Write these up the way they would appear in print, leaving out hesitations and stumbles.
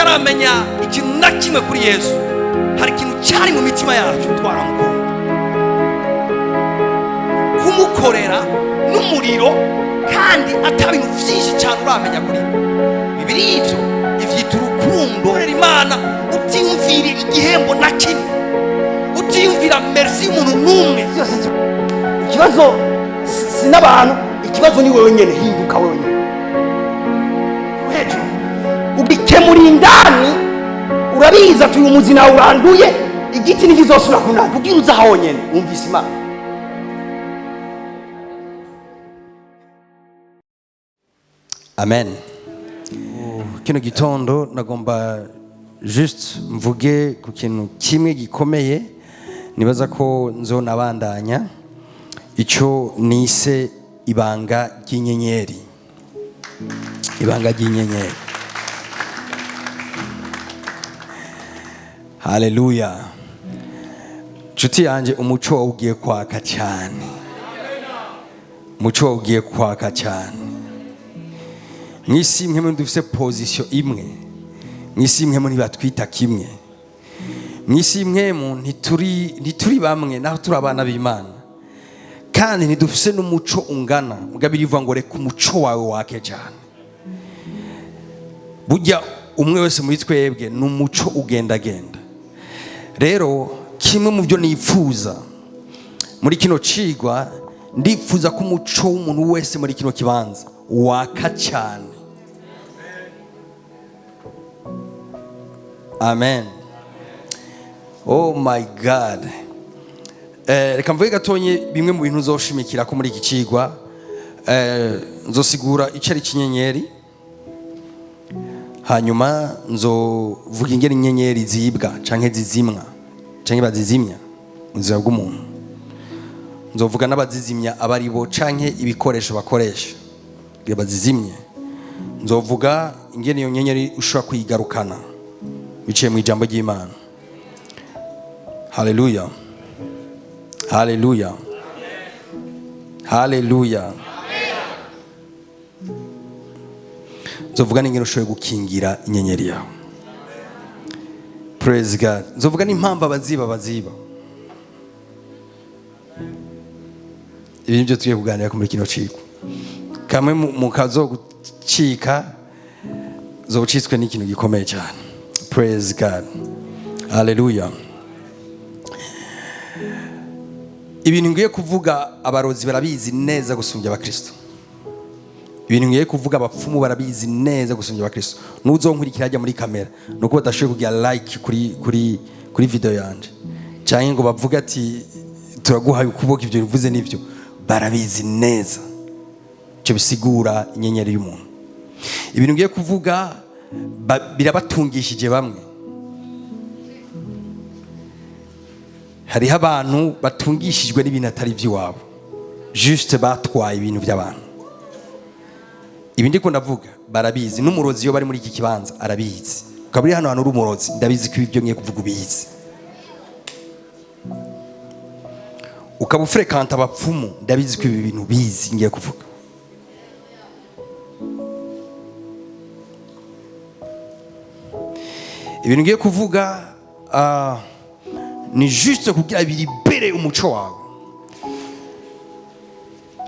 tutaramenya ikintu na kimwe kuri Yesu, hari ikintu cyari mu mitima yacu twaramukunda. Kumukorera n'umuriro kandi atabintu byinshi cyane uramenya kuri Bibiri ivyo ivyita urukundo. Imana utiyumvira igihembo na kimwe, utiyumvira merci y'umuntu n'umwe. Ikibazo sinabantu, ikibazo ni wewe nyene. Hinduka wewe nyene hejuru ubikemura indani. Urabiza tuyu umuzi nawe uranduye, igiti ntikizosubira kunana kugira uza aho nyene. Umvise Imana. Amen. Kino gitondo nagomba just mvuge ku kintu kimwe gikomeye, nibaza ko nzonabandanya, icyo nise ibanga ry'inyenyeri. Ibanga ry'inyenyeri. Haleluya. Nshuti yanjye, umuco ugiye kwaka cyane. Umuco ugiye kwaka cyane. Mwisi imwe dufise position imwe. Mwisi imwe ntibatwita kimwe. Mwisi imwe ntituri bamwe, naho turi abana b'Imana. Kandi ntidufise n'umuco ungana. Mugabiri ivuga ngo reka umuco wawe wake cyane. Burya umwe wese muri twebwe n'umuco ugendagenda. Rero kimwe mu byo nifuza muri kino cigwa, ndifuza ko umuco w'umuntu wese muri kino kibanza waka cyane. Amen. Oh my God. Reka mvuge gatonye bimwe mu bintu uzoshimikira ko muri iki cigwa. Nzosigura icyo ari kinyenyeri, hanyuma nzovuga ingene inyenyeri zibwa canke zizimwa canke bazizimya mu buzima bw'umuntu. Nzovuga n'abazizimya abari bo canke ibikoresho bakoresha kugira bazizimye. Nzovuga ingene iyo nyenyeri ushobora kuyigarukana biciye mu ijambo ry'Imana. Haleluya. Haleluya. Haleluya. Nzovuga n'ingene ushoboye gukingira inyenyeri yawe. Praise God. Nzovuga n'impamvu abaziba. Ibi byo tugiye kuganira muri kino ciko. Kamwe mu kazo gucika zobucitswe n'ikintu gikomeye cyane. Praise God. Hallelujah. Ibintu ngiye kuvuga abarozi barabizi neza gusumbya abakristo. Ibintu ngiye kuvuga abapfumu barabizi neza gusumbya abakristo. Nuzonkurikira ajya muri kamera nuko badashoboye kugira like kuri video yanje. Cyangwa ngo bavuga ati turaguhaye ukuboko ibyo bivuze nivyo. Barabizi neza. Cyo bisigura inyenyeri y'umuntu. Ibintu ngiye kuvuga birabatungishije bamwe. Hariho abantu batungishijwe n'ibintu atari by'iwabo, juste batwaye ibintu by'abantu. Ibi ndiko ndavuga barabizi. N'umurozi yo bari muri iki kibanza arabizi. Ukaburi hano uri umurozi, ndabizi ko ibyo ngiye kuvuga ubizi. Ukaba ufrekanta abapfumu, ndabizi ko ibi bintu bizi ngiye kuvuga. Ibintu ngiye kuvuga ni juste kugira biribere umuco wawe.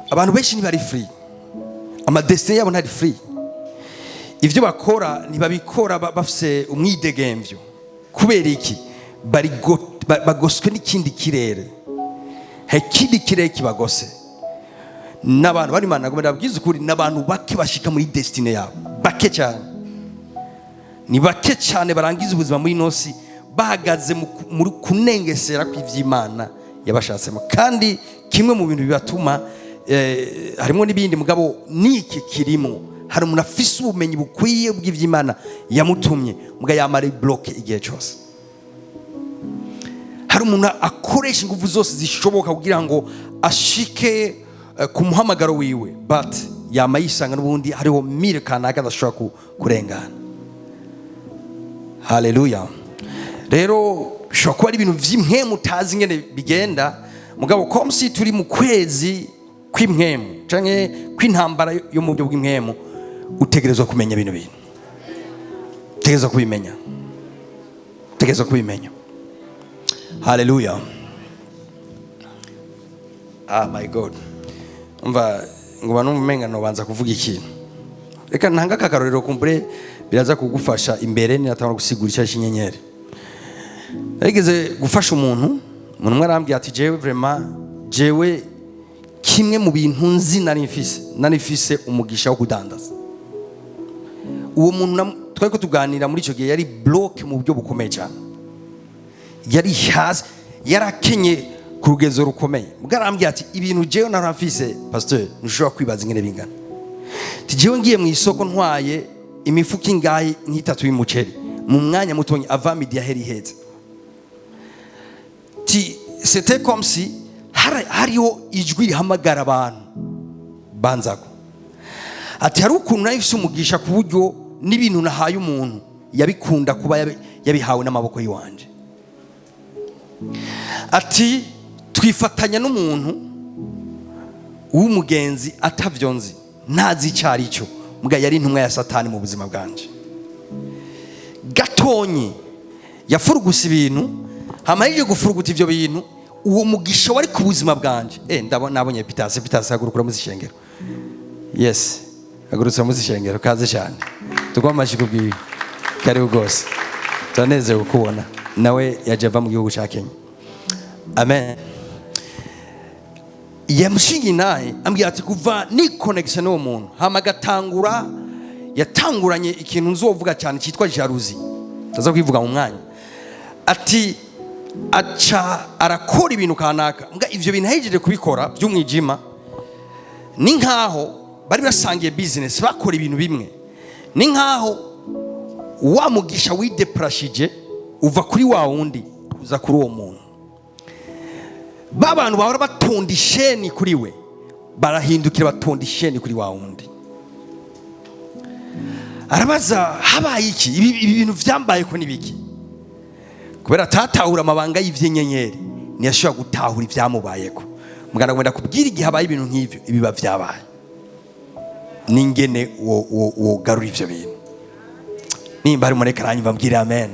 Abantu benshi ntibari free, amadestiny yabo ntari free. Ivyo bakora ntibabikora bafise umwidegemvyo. Kubera iki? Bagoswe n'ikindi kirere. Ikindi kirere kibagose. N'abantu bari Imana ngomba ndabwiza ukuri, n'abantu bake bashika muri destiny yabo. Bake cyane. Ni bake cyane barangiza ubuzima muri nosi bahagaze muri kunengesera kw'ivy'Imana yabashatsemo. Kandi kimwe mu bintu bibatuma harimo n'ibindi mugabo niki kirimo, hari umuntu afise ubumenyi bukwiye bw'ivy'Imana yamutumye muga yamara bloke igihe cyose. Hari umuntu akoresha ingufu zose zishoboka kugira ngo ashike ku muhamagaro wiwe, but yamayisanga n'ubundi hariho mirikana kadashobora kurengana. Haleluya. Rero shobora kuba ari ibintu vy'imwemu utazi ngene bigenda, mugabo komsi turi mu kwezi kw'imwemu canke kw'intambara yo mu buryo bw'imwemu, utegerezwa kumenya bino bintu. utegerezwa kubimenya, utegerezwa kubimenya. Haleluya. My God, umva ngo numva no banza kuvuga ikintu. Reka ntanga akakarorero kumbure biraza kugufasha imbere ninatanga gusigura icyo inyenyeri. Nageze gufasha umuntu umwe arambye ati jewe kimwe mu bintu nzi nari mfise umugisha wo kudandaza. Uwo muntu twari ko tuganira muri icyo gihe yari block mu buryo bukomeye cyane, yari hasi, yarakenye ku rugezo rukomeye. Bwarambye ati ibintu jewe narafise pastor ntushobora kwibaza ingene bingana. Tijewe ngiye mu isoko ntwaye imifuka ingahe nk'itatu y'umuceri mu mwanya mutonyi ava midi ya heri heze. C'était comme si hariho ijwi rihamagara abantu banzago. Ati hari ukuntu nahise umugisha ku buryo n'ibintu nahaye umuntu yabikunda kuba yabihawe n'amaboko yiwanje. Ati twifatanya n'umuntu w'umugenzi atavyonzi ntazi icari cyo, mbwa yari intumwa ya Satani mu buzima bwanje. Gatonyi yafurugusa ibintu, hamarije gufuruguta ivyo bintu, uwo mugisha wari ku buzima bwanje. Nabonye Pitase hagurukura mu zishengero. Yes, hagurutse mu zishengero, kaze cyane. Tugomashye kubwiye kari ugose. Taneze ukubona nawe yaje ava mu gihugu cya Kenya. Amen. Yamushingi naye ambwiye ati kuva ni connection n'uwo muntu hamagatangura yatanguranye ikintu nzovuga cyane cyitwa jalousie, taza kwivuga mu mwanya. Ati aca arakora ibintu kanaka, mbwa ivyo bintu hejeje kubikora by'umwijima ni nkaho bari basangiye business, bakora ibintu bimwe, ni nkaho wa mugisha wideprashije uva kuri wa wundi uza kuri uwo muntu. Babantu bahora batonda isheni kuri we barahindukira batonda isheni kuri wa wundi. Arabaza habaye iki, ibi bintu vyambaye ko nibiki? Kubera tatahura amabanga y'ivyenyenyeri ntiyashobora gutahura ivyamubayeko. Mugana gwenda kubwira igihe habaye ibintu nk'ivyo ibiba vyabaye ningene wo garura ivyo bintu. Nimba ari mureka ranyumva mbwira amen.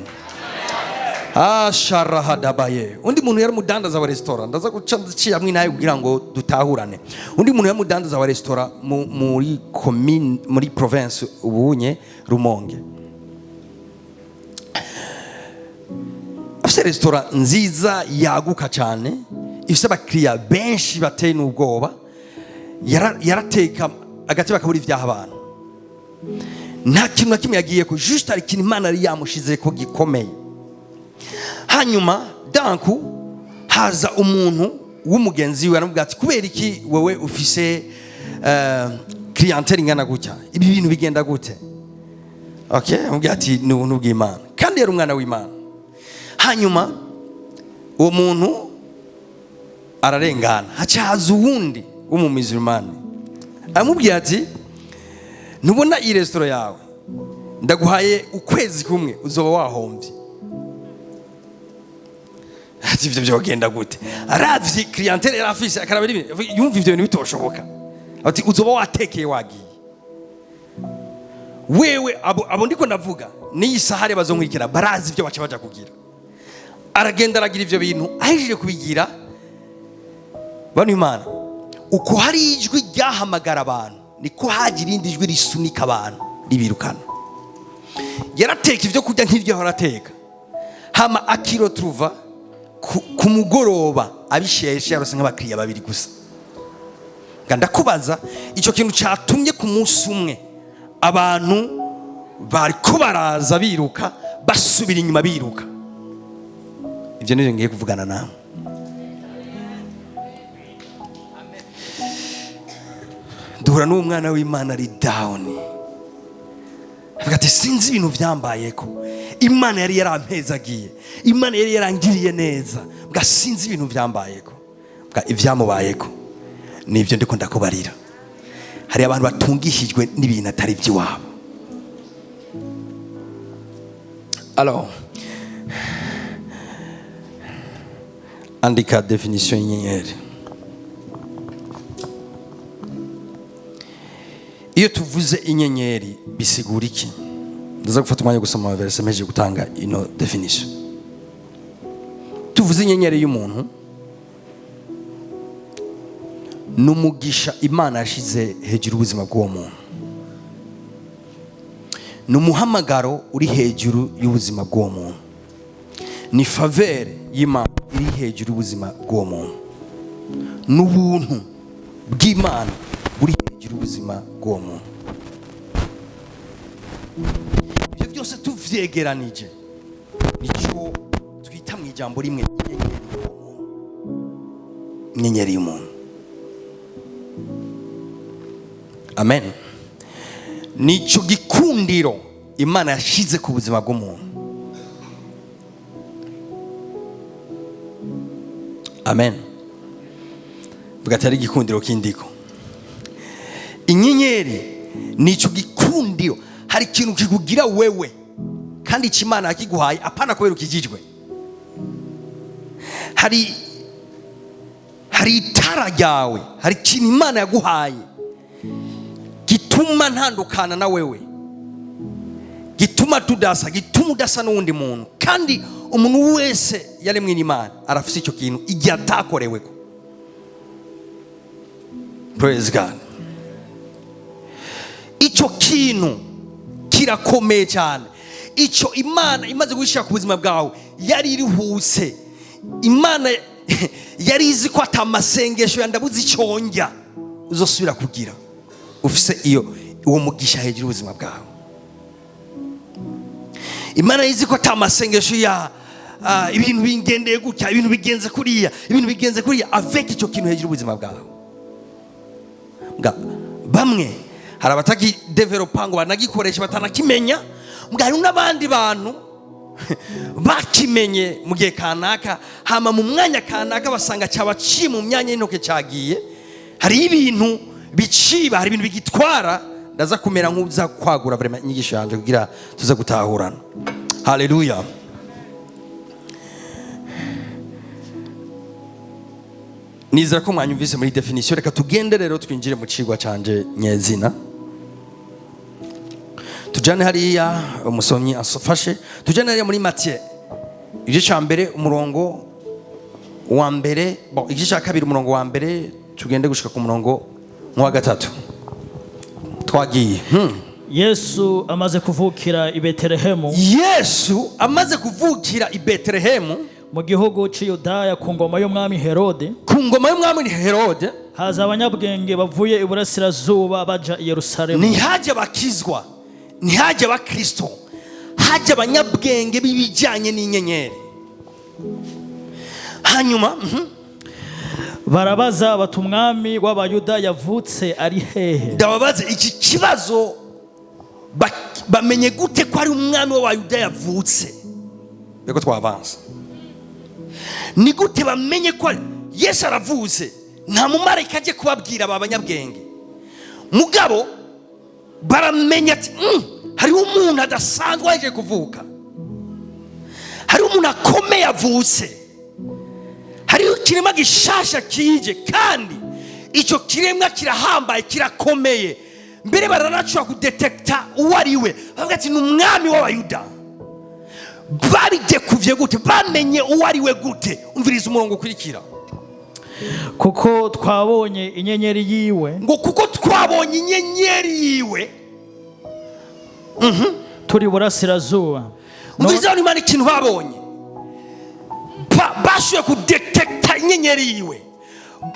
Sharahadabaye. Undi muntu yari mudandaza wa restaurant, ndaza guca hamwe naye kugira ngo dutahurane. Undi muntu yari mudandaza wa restaurant muri commune muri province ubunye Rumonge. Afise restaurant nziza yaguka cyane, ifise abakiriya benshi bateye n'ubwoba. Yarateka agati bakabura ivyaha abantu. Nta kintu na kimwe yagiye ko, juste ari kintu Imana yari yamushize ko gikomeye. Hanyuma danku haza umuntu w'umugenzi we aramubwira ati kubera iki wewe ufise clientele ingana gutya, ibi bintu bigenda gute? Okay, amubwira ati ni ubuntu bw'Imana, kandi yari umwana w'Imana. Hanyuma uwo muntu ararengana, hacaza uwundi w'umumizirumani amubwira ati ntubona iyi restaurant yawe ndaguhaye ukwezi kumwe uzoba wahombye. Ati ivyo byogenda gute? Aravye clientele yarafise akarabira yumva ivyo bintu bitoshoboka. Ati uzoba watekeye wagiye. Wewe abo ndiko ndavuga ni sahare bazonkwikira barazi ivyo baca baja kugira. Aragenda aragira ivyo bintu ahejije kubigira. Bano Imana uko hari ijwi ryahamagara abantu niko hagira indi ijwi risunika abantu ribirukana. Yarateka ivyo kurya nk'ivyo yarateka, hama akiro truva ku mugoroba abisheshe yarose nk'abakiriya babiri gusa. Ndakubaza icyo kintu cyatumye ku munsi umwe abantu bari ko baraza biruka basubira inyuma biruka. Ibyo nivyo ngiye kuvugana nawe. Duhura n'umwana w'Imana ari down, avuga ati sinzi ibintu vyambayeko, Imana yari yarampezagiye, Imana yari yarangiriye neza, bwa sinzi ibintu vyambayeko, bwa ivyamubayeko nivyo ndiko ndakubarira. Hari abantu batungishijwe n'ibintu atari by'iwabo. Alors andika definition y'inyenyeri. Iyo tuvuze inyenyeri bisigura iki? ndaza gufata umwanya gusoma verse meje gutanga ino definition. Tuvuze inyenyeri y'umuntu numugisha Imana yashize hejuru ubuzima bw'uwo muntu, numuhamagaro uri hejuru y'ubuzima bw'uwo muntu, ni faveur y'Imana iri hejuru y'ubuzima bw'uwo muntu, n'ubuntu bw'Imana buri hejuru y'ubuzima bw'uwo muntu. Ibyo byose tuvyegeranije nico twita mu ijambo rimwe inyenyeri y'umuntu. Amen. Nico gikundiro Imana yashize ku buzima bw'umuntu. Amen. Vugatari gikundiro kindiko. Inyenyeri nico gikundiro, hari ikintu kikugira wewe kandi Imana yakiguhaye apana kubera ukijijwe. Hari itara ryawe, hari ikintu Imana yaguhaye gituma ntandukana na wewe, gituma tudasa, gituma udasa n'undi muntu. Kandi umuntu wese yaremwe n'Imana arafise icyo kintu igihe atakoreweko. Praise God. Icyo kintu kirakomeye cyane. Icyo Imana imaze gushira ku buzima bwawe yari irihuse. Imana yari izi ko atamasengesho yandabuze icyonjya uzosubira kugira ufise uwo mugisha hejuru ubuzima bwawe. Imana izi ko atamasengesho ya ibintu bingendeye gutya, ibintu bigenze kuriya, ibintu bigenze kuriya avec icyo kintu hejuru ubuzima bwawe. Bamwe hari abataki developa ngo banagikoresha batanakimenya, hari n'abandi bantu bakimenye mu gihe kanaka, hama mu mwanya kanaka basanga cyabaciye mu myanya y'intoke cyagiye. Hari ibintu biciba, hari ibintu bigitwara. Ndaza kumera nk'uza kwagura vraiment inyigisho yanje kugira tuze gutahurana. Haleluya. Nizera ko mwanyumvise muri definition. Reka tugende rero twinjire mu cigwa canje nyezina. Tujane hariya umusomyi asofashe, tujane hariya muri Matthieu igice cya mbere umurongo wa mbere, igice cya kabiri umurongo wa mbere, tugende gushika ku murongo wa gatatu. Twagiye. Yesu amaze kuvukira i Betelehemu. Yesu amaze kuvukira i Betelehemu mu gihugu cy'Yudaya ku ngoma y'umwami Herode. Ku ngoma y'umwami Herode haza abanyabwenge bavuye iburasirazuba baja i Yerusalemu. Ntihaje bakizwa, ntihaje abakristo, haje abanyabwenge b'ibijyanye n'inyenyeri. Hanyuma barabaza bati umwami w'Abayuda yavutse ari hehe? Ndababaze iki kibazo, bamenye gute ko ari umwami w'Abayuda yavutse? Beko twavanza. Ni gute bamenye ko Yesu aravutse? Nta mumarayika aje kubabwira aba banyabwenge. Mugabo baramenya ati hariho umuntu adasanzwe aje kuvuka, hariho umuntu akomeye avutse, hariho ikiremwa gishasha kije, kandi icyo kiremwa kirahambaye, kirakomeye. Mbere baranacura kudetekta uwo ari we, bavuga ati ni umwami w'Abayuda. Babidekuvye gute? Bamenye uwo ari we gute? Umviriza umurongo ukurikira. Kuko twabonye inyenyeri yiwe. Ngo kuko twabonye inyenyeri yiwe turi burasirazuba. Umviriza ni mani ikintu babonye. Bashoboye kudetekta inyenyeri yiwe,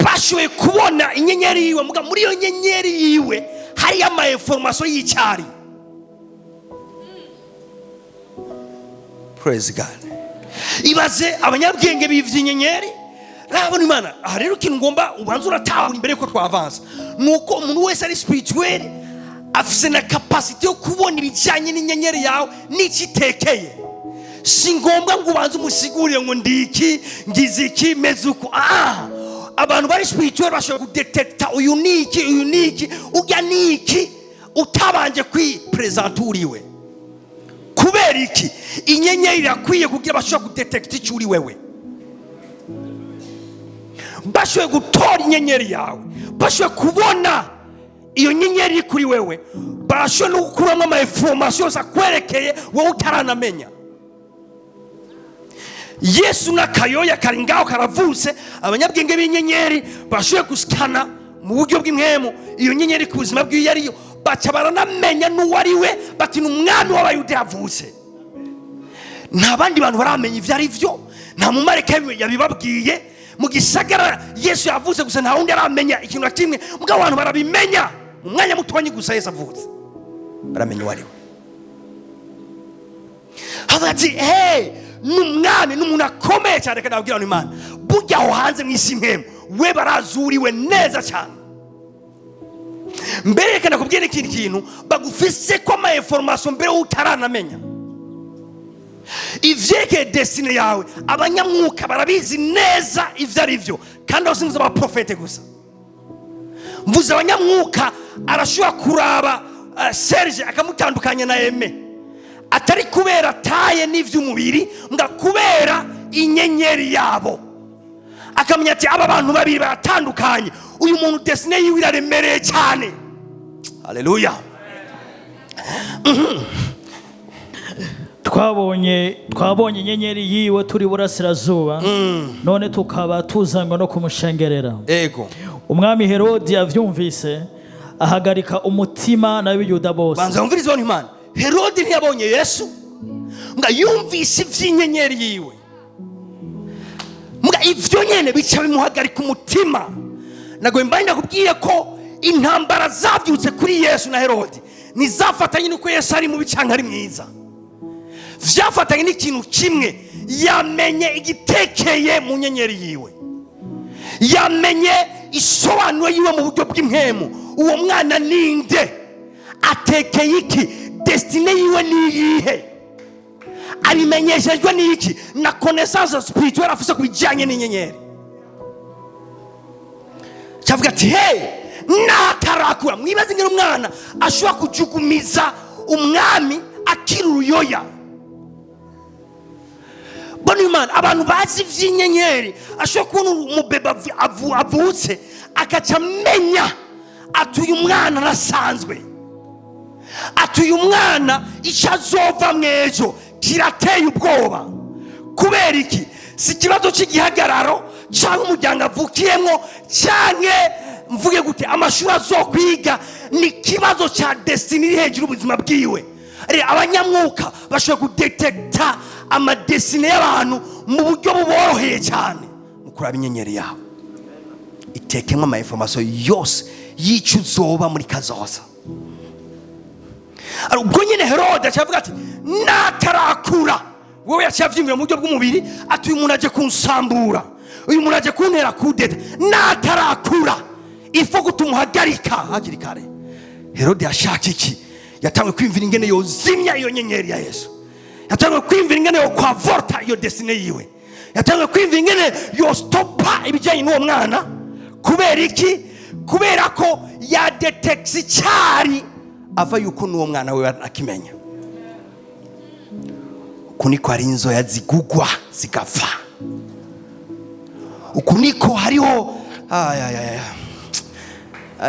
bashoboye kubona inyenyeri yiwe. Muga muri iyo nyenyeri yiwe hari ama information y'icyari. Praise God. Ibaze abanyabwenge bivye inyenyeri, rabona Imana. Aha rero ikintu ngomba ubanza uratahura imbere ko twavanza, nuko umuntu wese ari spirituel afise na capacity yo kubona ibijyanye n'inyenyeri yawe n'ikitekeye. Si ngombwa ngo ubanze umusigurire ngo ndiki ngiziki mezuko. Abantu bari spirituel bashobora kudetecta uyu niki ujya niki utabanje kwipresenta uriwe. Kubera iki? Inyenyeri irakwiye kugira bashobora kudetecta icyo uri wewe. Bashoboye gutora inyenyeri yawe, bashoboye kubona iyo nyenyeri iri kuri wewe barashobora no gukuramo ama information yose akwerekeye wowe utaranamenya. Yesu n'akayoya kari ngaho karavutse, abanyabwenge b'inyenyeri bashoboye gusikana mu buryo bw'imwemu iyo nyenyeri ku buzima bw'iyo ariyo, baca baranamenya n'uwo ari we, bati n'umwami w'abayuda yavutse. Nta bandi bantu baramenya ivyo ari vyo, nta mumarayika yabibabwiye. Mu gisagara Yesu yavutse gusa, nta wundi aramenya ikintu na kimwe, mugabo abantu barabimenya mu mwanya mutonyi gusa Yesu avutse, baramenya uwo ari we. Havati n'umwami n'umuntu akomeye cyane, kandi ababwira Imana burya aho hanze mu isi mpemu we barazuriwe neza cyane. Mbere reka nakubwire ikindi kintu bagufise ko ama information mbere utaranamenya ivyeke destiny yawe. Abanyamwuka barabizi neza ivyo ari vyo, kandi aho sinzi abaprofete gusa. Mvuze abanyamwuka arashobora kuraba Serge akamutandukanya na Aime, atari kubera taye n'ivy'umubiri, nga kubera inyenyeri yabo. Akamenya ati aba bantu babiri baratandukanye, uyu muntu destiny yiwe iraremereye cyane. Haleluya. twabonye inyenyeri yiwe turi burasirazuba, none tukaba tuzanwa no kumushengerera. Ego. Umwami Herodi yavyumvise ahagarika umutima n'abiyuda bose. Banza umvirize Imana. Herodi ntiyabonye Yesu, nga yumvise ivy'inyenyeri yiwe, mga ivyo nyene bica bimuhagarika umutima. Nago mbaye ndakubwiye ko intambara zavyutse kuri Yesu na Herodi nizafatanye nuko Yesu ari mubi canke ari mwiza. Vyafatanye n'ikintu kimwe, yamenye igitekeye mu nyenyeri yiwe, yamenye isobanuro yiwe mu buryo bw'impemu. Uwo mwana ninde? Atekeye iki? Destiny yiwe ni iyihe? Arimenyeshejwe n'iki? Na connaissance spirituelle afise kubijanye n'inyenyeri. Chavuga ati natarakura. Mwibaze ngire umwana ashobora kujugumiza umwami akiri uruyoya. Boni Imana, abantu bazi vy'inyenyeri ashobora kubona umubeba avutse akaca amenya ati uyu mwana arasanzwe, ati uyu mwana icyo azova mwejo kirateye ubwoba. Kubera iki? Si ikibazo cy'igihagararo cyangwa umuryango avukiyemo, cyangwa mvuge gute amashuri azokwiga, ni ikibazo cya destiny iri hejuru ubuzima bwiwe. Abanyamwuka bashobora kudetekta amadestiny y'abantu mu buryo buboroheye cyane, mu kuraba inyenyeri yabo itekemwe ama information yose y'icyo uzoba muri kazoza. Ubwo nyine Herode acavuga ati natarakura. Wowe yacyavyimbira mu buryo bw'umubiri, ati uyu muntu aje kunsambura, uyu muntu aje kuntera kudeta. Natarakura ifo gutumuhagarika hakiri kare. Herode yashaka iki? Yatangwe kwimvira ingene yozimya iyo nyenyeri ya Yesu, yatangwe kwimvira ingene yo kwavorta iyo destiny yiwe, yatangwe kwimvira ingene yo stopa ibijyanye n'uwo mwana. Kubera iki? Kubera ko ya detects icyari ava yuko n'uwo mwana we akimenya. Ukuniko hari inzoya zigugwa zigapfa, ukuniko hariho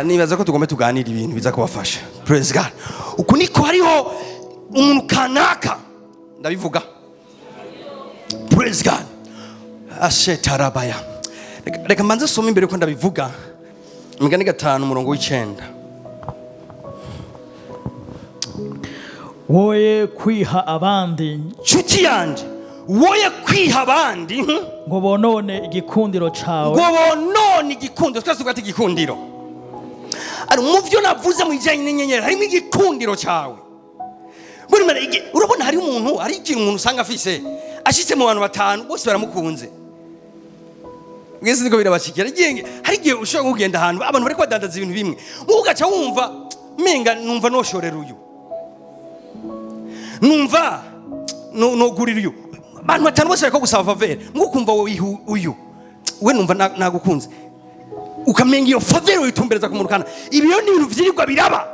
nibaza ko tugomba tuganira ibintu biza kubafasha. Praise God. Ukuniko hariho umuntu kanaka, ndabivuga. Praise God. Ashetarabaya. Reka mbanze soma imbere ko ndabivuga. Imigani 5:9. Woye kwiha abandi, nshuti yanje, woye kwiha abandi ngo bonone igikundiro cawe. Ngo bonone igikundiro. Twese tugati igikundiro. Ari muvyo navuze mu ijanye n'inyenyeri harimo igikundiro cawe. Buri mara urabona hari umuntu, ari ikintu umuntu usanga afise ashitse mu bantu 5 bose baramukunze. Mwese niko birabashikira. Hari igihe ushobora kugenda ahantu abantu bari kwadandaza ibintu bimwe, ugaca wumva menga numva noshorera uyu, numva no gurira uyu. Abantu 5 bose bariko gusaba faveur, mukumva wowe uyu we numva nagukunze, ukamenga iyo faveur uyitumbereza ku murukana. Ibiyo ni ibintu vyirirwa biraba.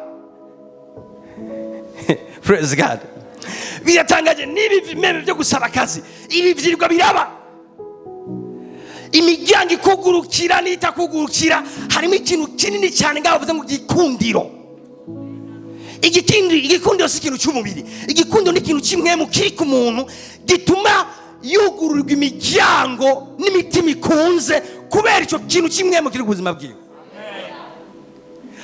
Praise God. Biratangaje nibi vimeme byo gusaba akazi, ibi vyirirwa biraba. imiryango ikugurukira n'itakugurukira harimo ikintu kinini cyane ngaho bavuze ngo igikundiro. Igikundiro si ikintu cy'umubiri, igikundiro ni ikintu kimwe mu kiri ku muntu gituma yugururirwa imiryango n'imitima ikunze kubera icyo kintu kimwe mu kiri ku buzima bwiwe.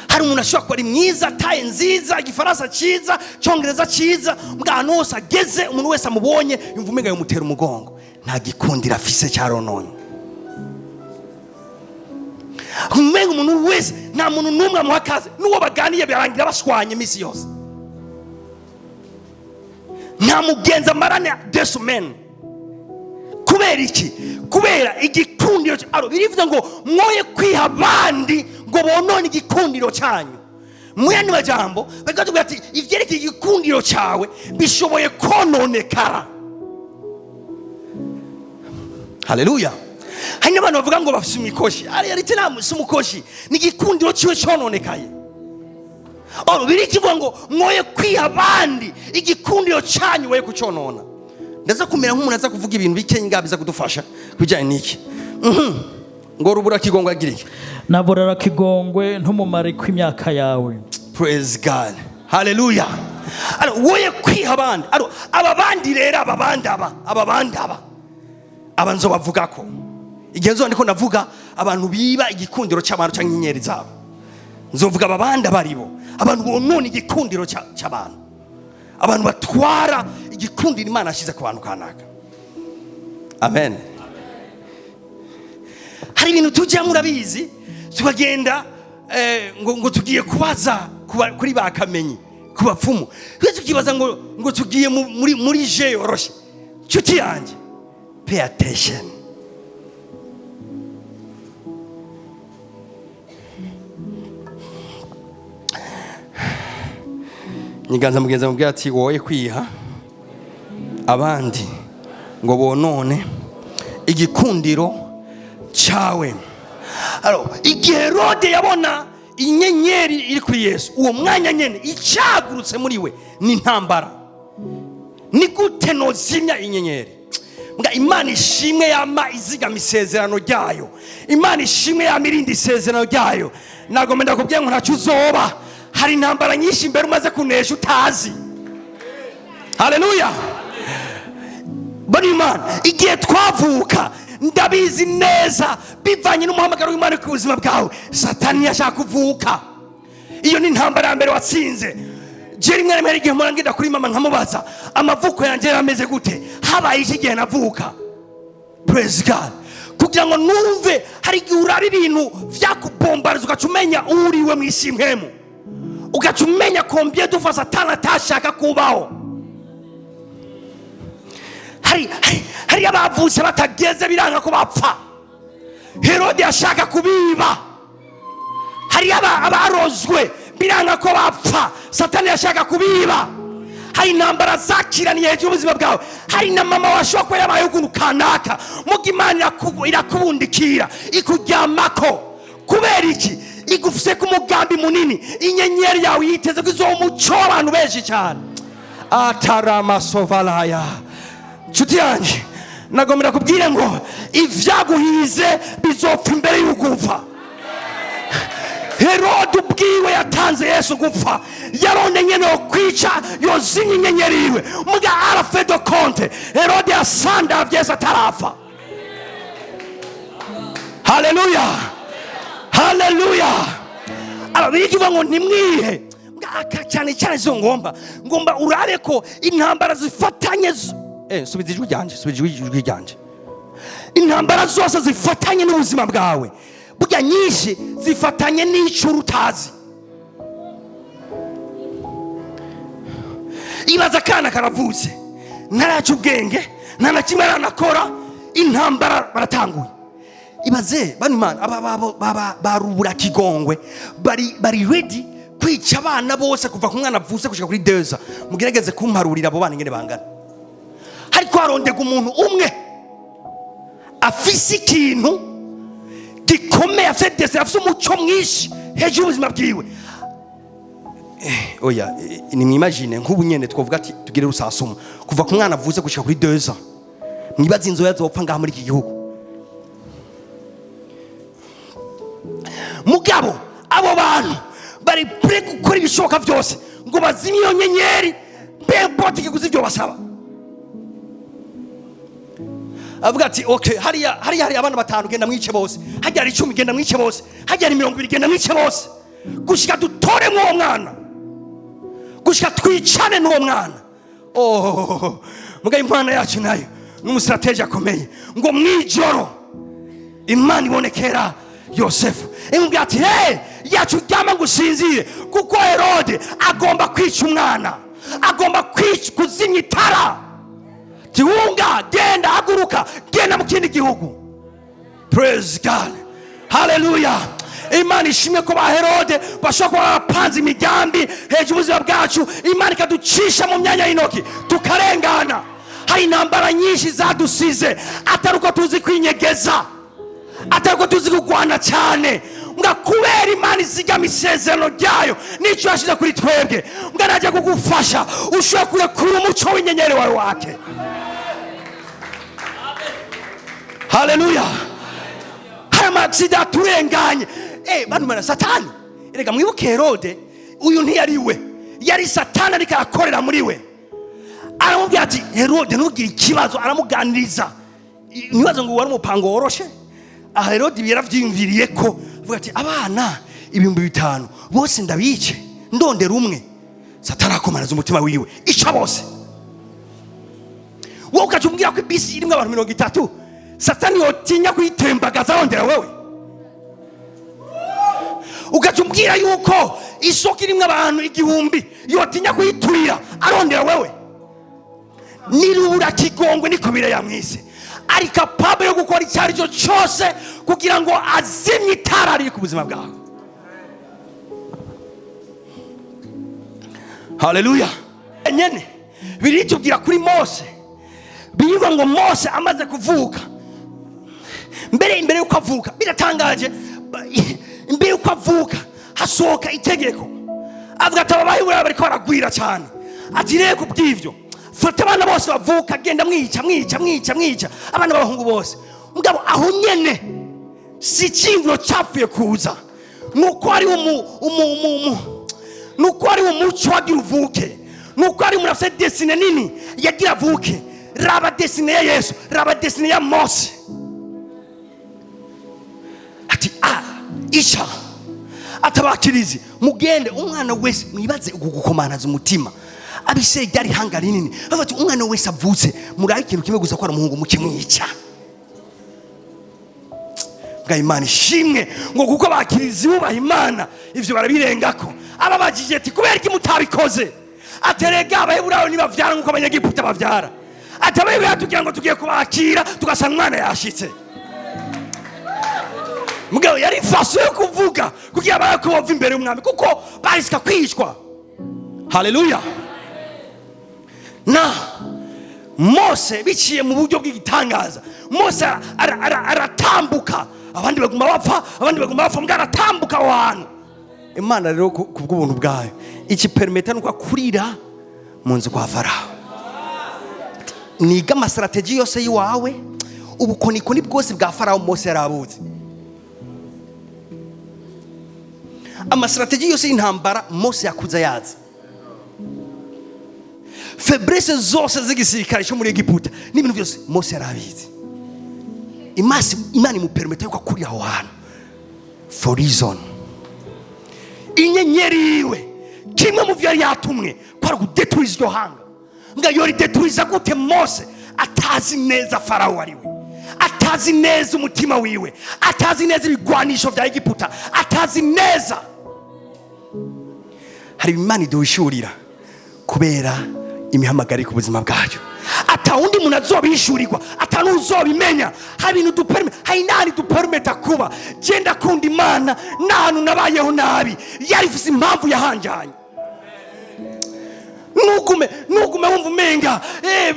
Hari umuntu ashobora kuba ari mwiza, taye nziza, igifaransa cyiza, cyongereza cyiza, ahantu hose ageze umuntu wese amubonye yumva umenga yamutera umugongo, nta gikundiro afise cyarononye. Umenga umuntu wese nta muntu n'umwe amuha akazi, n'uwo baganiye birangira bashwanye iminsi yose, nta mugenzi amarane desumene. Kubera iki? Kubera igikundiro. Birivuga ngo mwoye kwiha abandi ngo bonone igikundiro cyanyu. Muyandi majambo bagatubwira ati ivyerekeye igikundiro cyawe bishoboye kononekara. Haleluya. Hanyuma abantu bavuga ngo bafise imikoshi, ari tena si umukoshi, ni igikundiro cyiwe cyononekaye. Birivuga ngo mwoye kwiha abandi igikundiro cyanyu we kuconona. Ndaza kumera nk'umuntu aza kuvuga ibintu bikenya ngabiza kudufasha kujyanye n'iki. Ngo rubura kigongwe agirike. Naborara kigongwe ntumumare kw'imyaka yawe. Praise God. Hallelujah. Woye kwiha abandi. Aba bandi rero aba abanzo bavuga ko. Igihe nzo ndiko navuga abantu biba igikundiro cy'abantu cyangwa inyenyeri zabo. Nzovuga aba bandi baribo. Abantu bonone igikundiro cy'abantu. Abantu batwara igikundiro Imana ashize ku bantu kanaka. Amen. Hari ibintu tujya murabizi tukagenda ngo tugiye kubaza kuri bakamenyi kubapfumu. Tukibaza ngo tugiye muri je yoroshe. Nshuti yanjye, pay attention. Niganza mugenza mubwira ati woye kwiha abandi ngo bonone igikundiro cyawe. Igihe Herode yabona inyenyeri iri kuri Yesu, uwo mwanya nyene icyagurutse muri we ni intambara. Ni gute nozimya inyenyeri? Mbwa Imana ishimwe yama izigama isezerano ryayo. Imana ishimwe yama irindi isezerano ryayo. Nagomba ndakubwiye ngo ntacyo uzoba. Hari intambara nyinshi imbere umaze kunesha utazi. Haleluya. Bari Imana igihe twavuka ndabizi neza bivanye n'umuhamagaro w'Imana ku buzima bwawe, Satani yashaka kuvuka. Iyo ni intambara ya mbere watsinze. Je rimwe rimwe igihe murangida kuri mama nkamubaza amavuko yanjye yameze gute, habaye iki gihe navuka. Praise God. Kugira ngo numve hari igihe uraba ibintu vyakubombariza ugacumenya uriwe mu isi mpemu, ugacumenya combien de fois Satani atashaka kubaho. Hari abavutse batageze biranga ko bapfa. Herode yashaka kubiba. Hari abarozwe biranga ko bapfa. Satani yashaka kubiba. Hari intambara zakiraniye hejuru ubuzima bwawe. Hari na mama washobora kuba yabaye ukuntu kanaka, muga Imana irakubundikira ikuryamako. Kubera iki? Igufise ku mugambi munini. Inyenyeri yawe yiteze ko izomuco abantu benshi cyane. Atarama sovalaya. Nshuti yanjye, nagomera kubwira ngo ivyaguhize bizopfa imbere y'ugupfa. Herode ubwiwe yatanze Yesu gupfa, yaronde nyene kwica yozinye inyenyeri iwe, muga arafedo konte. Herode yasanda Yesu atarafa. Haleluya. Haleluya. Arabikivuga ngo nimwihe cyane cyane zo ngomba urabe ko intambara zifatanye subiza ijwi ryanje. Intambara zose zifatanye n'ubuzima bwawe, burya nyinshi zifatanye n'icyo utazi. Ibaza kana karavutse ntaraca ubwenge, nta na kimwe aranakora, intambara baratanguye. Ibaze bani Imana barubura kigongwe bari ready kwica abana bose kuva ku mwana avutse gushika kuri deza. Mugerageze kumparurira abo bana ingene bangana. Hariko harondega umuntu umwe afise ikintu gikomeye, afise umuco mwinshi hejuru y'ubuzima bwiwe. Oya nimwimagine nk'ubu nyene twavuga ati tugire rusasuma kuva ku mwana avuze gushika kuri deza. Mwibaze inzo yazopfa ngaha muri iki gihugu. abo bantu bari pre gukora ibishoboka byose ngo bazimye iyo nyenyeri bembote kiguzi ibyo basaba. Avuga ati okay, hari abana batanu genda mwice bose, hajya hari 10 genda mwice bose, hajya hari 20 genda mwice bose, gushika dutore mwo mwana, gushika twicane n'uwo mwana. Mugaye Imana yacu nayo n'umustrategy akomeye ngo mwijoro Imana ibonekera Yosefu imubwira ati yacu ryama ngusinzire kuko Herode agomba kwica umwana, agomba kuzimya itara. Tiwunga genda haguruka genda mu kindi gihugu. Praise God, hallelujah. Imana ishimwe ko ba Herode bashobora kupanza imigambi hejuru y'ubuzima bwacu, Imana ikaducisha mu myanya y'intoki tukarengana. Hari intambara nyinshi zadusize atari uko tuzi kwinyegeza, atari uko tuzi kugwana cyane, nga kubera Imana izigama isezerano ryayo n'icyo yashize kuri twebwe, nga najya kugufasha ushobora kurekura umuco w'inyenyeri wawe wake. Hallelujah. Hari amaksida turenganye. Banu mana Satani. Erega mwibuke Herode, uyu ntiyari we, yari Satani ariko akorera muri we. Aramubwira ati Herode ntugire ikibazo, aramuganiriza. Nibaza ngo wari umupango woroshe. Herode yaravyimviriye ko avuga ati abana 5,000 bose ndabice ndondera umwe. Satani akomanaza umutima wiwe ica bose. Wowe ukacumbwira ko bisi irimo abantu 30, Satani yotinya kuyitembagaza arondera wewe. Ukacumbwira yuko isoko irimo abantu 1000 yotinya kuyiturira arondera wewe. Nirubura kigongwe niko bire yamwise, ari capable yo gukora icyari cyo cyose kugira ngo azimye itara riri ku buzima bwawe. Hallelujah. Nyene biritubwira kuri Mose, bivuga ngo Mose amaze kuvuka, mbere yuko avuka biratangaje, mbere yuko avuka hasohoka itegeko avuga ati abayibura bariko baragwira cyane, ati rero kubw'ivyo fata abana bose bavuka genda mwica abana b'abahungu bose. Mugabo aho nyene si kimviro cyapfuye kuza, nuko ari nuko ari umuco wagira uvuke, nuko ari murafite destiny nini yagira avuke. Raba destiny ya Yesu, raba destiny ya Mose. Ati isha atabakirizi mugende umwana wese mwibaze ugukomanaza umutima. Abise ryari hanga rinini bafati umwana wese avutse muri ikintu kimwe gusa ko ari umuhungu mukimwica. Bwa Imana ishimwe ngo kuko bakirizi bubaha Imana ivyo barabirengako. Ababajije ati kubera iki mutabikoze? Aterega abaheburayo nibavyara nkuko abanyagiputa bavyara. Atabaye yatugira ngo tugiye kubakira tugasanga umwana yashitse. Mugabo yari faso yo kuvuga kugira abako bava imbere y'umwami kuko bahisika kwicwa. Hallelujah. Na Mose biciye mu buryo bw'igitangaza, Mose aratambuka, abandi baguma bapfa mbwa aratambuka ahantu. Imana rero kubw'ubuntu bwayo iki permeta nuko akurira mu nzu kwa Farao. Niga amastrategy yose yiwawe, ubukonikoni bwose bwa Farao Mose yarabuze. Amastrategy yose y'intambara Mose yakuza yazi. Febrese zose z'igisirikare cyo muri Egiputa n'ibintu byose Mose yarabizi. Imana imupermeta yuko akurira aho hantu for reason. Inyenyeri iwe kimwe mu byo yari yatumwe kwari kudeturiza iryo hanga. Nga yori deturiza gute Mose atazi neza Farao ariwe, atazi neza umutima wiwe, atazi neza ibigwanisho bya Egiputa, atazi neza. Hari Imana iduhishurira kubera imihamagari ku buzima bwacu. Ata undi muntu azobishurirwa, atanuzobimenya. Hari ibintu dupermeta, hari nani dupermeta kuba genda kundi Imana nanu nabayeho nabi yari ifise impamvu yahanjanye. Nugume wumva umenga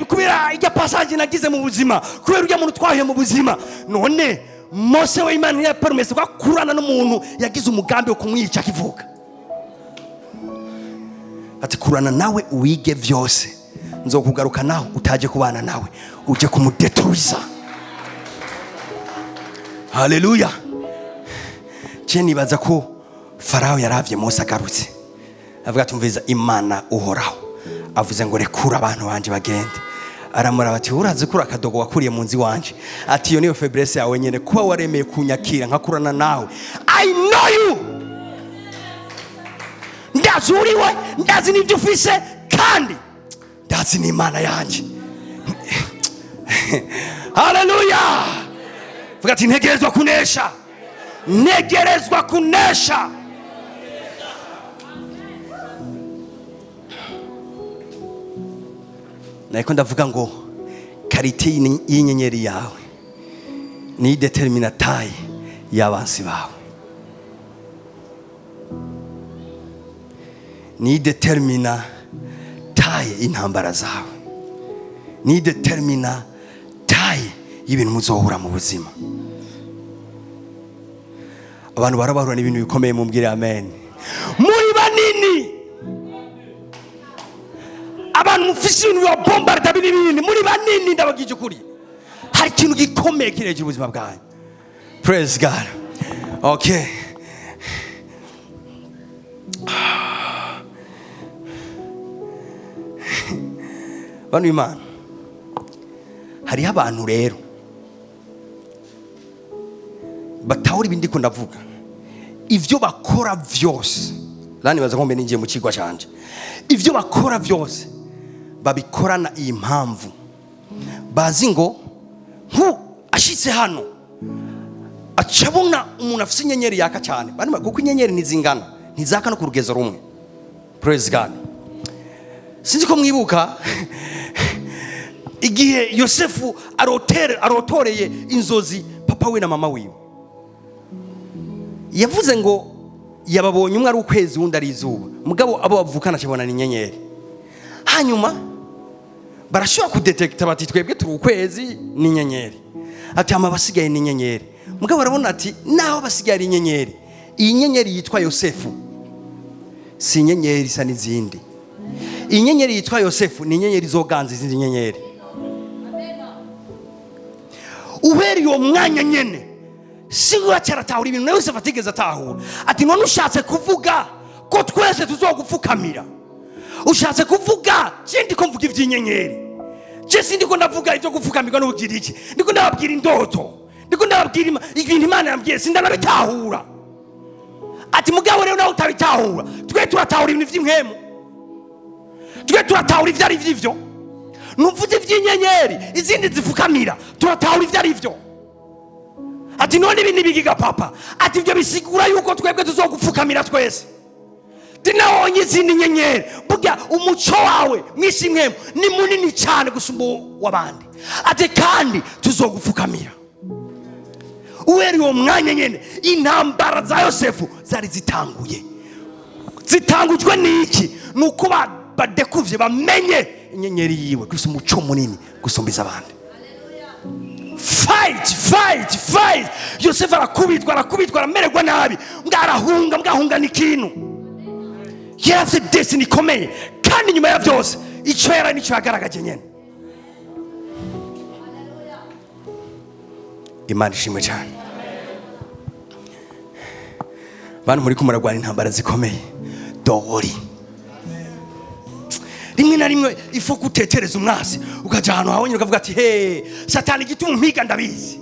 kubera ijya passage nagize mu buzima, kubera ujya muntu twahiye mu buzima. None Mose we Imana ya permesa kwa kurana n'umuntu yagize umugambi wo kumwica kivuka. Ati kurana nawe uwige vyose, nzokugaruka nawe utaje kubana nawe uje kumudetruiza. Hallelujah. Je nibaza ko Farawo yaravye Mose agarutse avuga ati umviza Imana uhoraho avuze ngo rekura abantu banje bagende. Aramura bati urazi kuri akadogo wakuriye mu nzi wanje, ati iyo niyo faiblesse yawe nyene kuba waremeye kunyakira nkakurana nawe. I know you, ndazi uriwe, ndazi n'ibyo ufise, kandi ndazi n'Imana yanje. Haleluya. Vuga ati ntegerezwa kunesha, ntegerezwa kunesha. Naiko ndavuga ngo karite y'inyenyeri yawe ni determina taille y'abansi bawe, ni determina taille y'intambara zawe, ni determina taille y'ibintu muzohura mu buzima. Abantu barabahura n'ibintu bikomeye, mumbwire amen. Muri banini, abantu mufise ibintu wa bombarda binini, muri banini ndabagije ukuri, hari ikintu gikomeye kireje ubuzima bwanyu. Praise God. Okay. Bantu Imana, hari abantu rero batahura ibindi ko ndavuga, ivyo bakora vyose, lani baza kombe ninjiye mu kigwa canje, ivyo bakora vyose babikorana iyi mpamvu, bazi ngo ashitse hano acabona umuntu afise inyenyeri yaka cyane, kuko inyenyeri ntizingana, ntizaka no ku rugezo rumwe. Praise God. Sinzi ko mwibuka igihe Yosefu arotoreye inzozi papa we na mama wiwe, yavuze ngo yababonye umwe ari ukwezi wundi ari izuba, mugabo abo bavukana cyabona ni inyenyeri. Hanyuma barashobora kudetekta bati twebwe turi ukwezi ni inyenyeri, ati ama basigaye ni inyenyeri. Mugabo barabona ati naho basigaye ari inyenyeri, iyi nyenyeri yitwa Yosefu si inyenyeri isa n'izindi. Iyi nyenyeri yitwa Yosefu ni inyenyeri zoganza izindi nyenyeri. Uheri yo mwanya nyene sigura cyaratahura ibintu na Yosefu atigeze atahura. Ati none ushatse kuvuga ko twese tuzogupfukamira, ushatse kuvuga kindi ko mvuga ivy'inyenyeri, je sindi ko ndavuga ivyo gupfukamirwa n'ubugira iki, ndiko ndababwira indoto, ndiko ndababwira ibintu Imana yambwiye sindanabitahura. Ati mugabo rero nawe utabitahura, twe turatahura ibintu vy'imwemu, twe turatahura ivyo ari vy'ivyo. Nuvuze ivy'inyenyeri izindi zifukamira, turatahura ivyo ari vyo. Ati none ibi nibigiga papa, ati ivyo bisigura yuko twebwe tuzogupfukamira twese. Tinabonye izindi nyenyeri, burya umuco wawe mwishimwe ni munini cyane gusumba wabandi, ati kandi tuzogupfukamira. Uweri uwo mwanya nyene intambara za Yosefu zari zitanguye. Zitangujwe n'iki? Nuko badekuvye bamenye inyenyeri yiwe gusa umuco munini gusumbiza abandi. Fight, fight, fight. Yosefu arakubitwa aramererwa nabi, mgahunga n'ikintu. Yarafite destiny ikomeye, kandi nyuma ya byose icyo yari nicyo yagaragaje nyene. Imana ishimwe cyane. Bantu muri kumuragwana intambara zikomeye, dogori rimwe na rimwe ifo gutetereza umwasi, ukaja ahantu hawe ukavuga ati he Satani igituma umpiga ndabizi,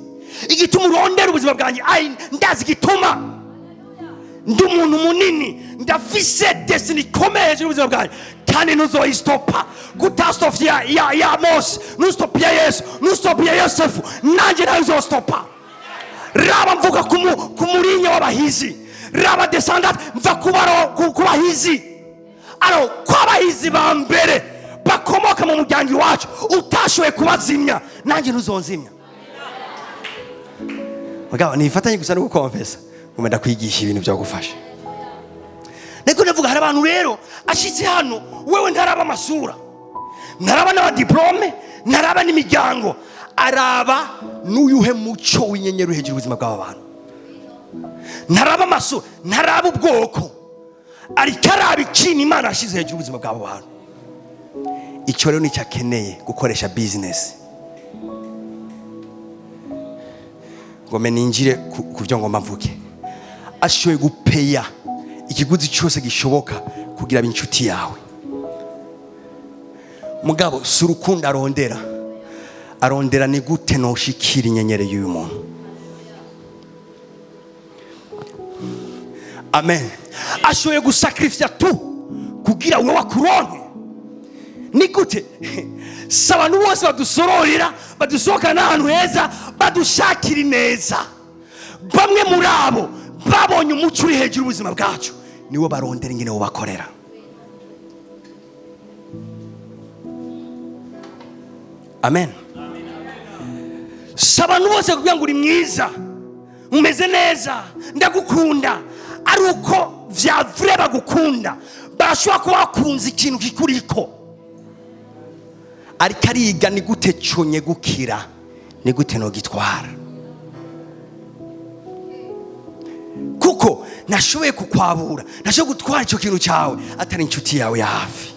igituma urondera ubuzima bwanjye ndazi igituma ndi umuntu munini, ndafise destiny ikomeye y'ubuzima bwanjye, kandi ntuzoyistopa. Gutastop ya Mose, nustop ya Yesu, nustop ya Yosefu, nanjye nawe uzostopa. Raba mvuga ku murinyo w'abahizi, raba descendant mva kubahizi, aro kwabahizi ba mbere bakomoka mu muryango wacu, utashoboye kubazimya, nanjye ntuzonzimya. Mugabo nifatanye gusa no gukonfesa, umenda kwigisha ibintu byo gufasha. Niko ndavuga hari abantu rero ashitse hano, wewe ntaraba amasura, ntaraba n'abadiplome, ntaraba n'imiryango, araba n'uyuhe muco w'inyenyeri hejuru ubuzima bw'aba bantu. Ntaraba amasura, ntaraba ubwoko, ariko araba ikintu Imana yashize hejuru ubuzima bw'aba bantu. Icyo rero nicyo akeneye gukoresha business. Ngo ninjire ku byo ngomba mvuge, ashoboye gupeya ikiguzi cyose gishoboka kugira abe inshuti yawe. Mugabo si urukundo arondera ni gute noshikira inyenyeri y'uyu muntu. Amen. Ashoboye gusakrifya tu kugira wewe wakuronke. Ni gute? Si abantu bose badusororera badusohokana n'ahantu heza badushakira neza. Bamwe muri abo babonye umuco uri hejuru ubuzima bwacu niwo barondera ingene wo bakorera. Amen. Si abantu bose kugira ngo uri mwiza umeze neza ndagukunda ari uko vyavure bagukunda, barashobora kuba bakunze ikintu kikuriko, ariko ariga ni gute conye gukira, ni gute no gitwara. Kuko nashoboye kukwabura, nashoboye gutwara icyo kintu cyawe atari inshuti yawe ya hafi.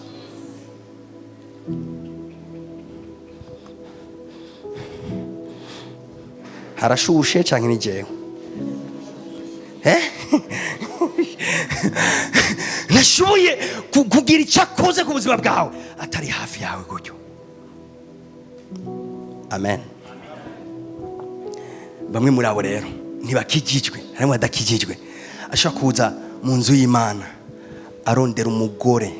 Harashushe canke ni jewe? Nashoboye kugira icyo akoze ku buzima bwawe atari hafi yawe gutyo. Amen. Bamwe muri abo rero ntibakijijwe, harimo badakijijwe. Ashaka kuza mu nzu y'Imana arondera umugore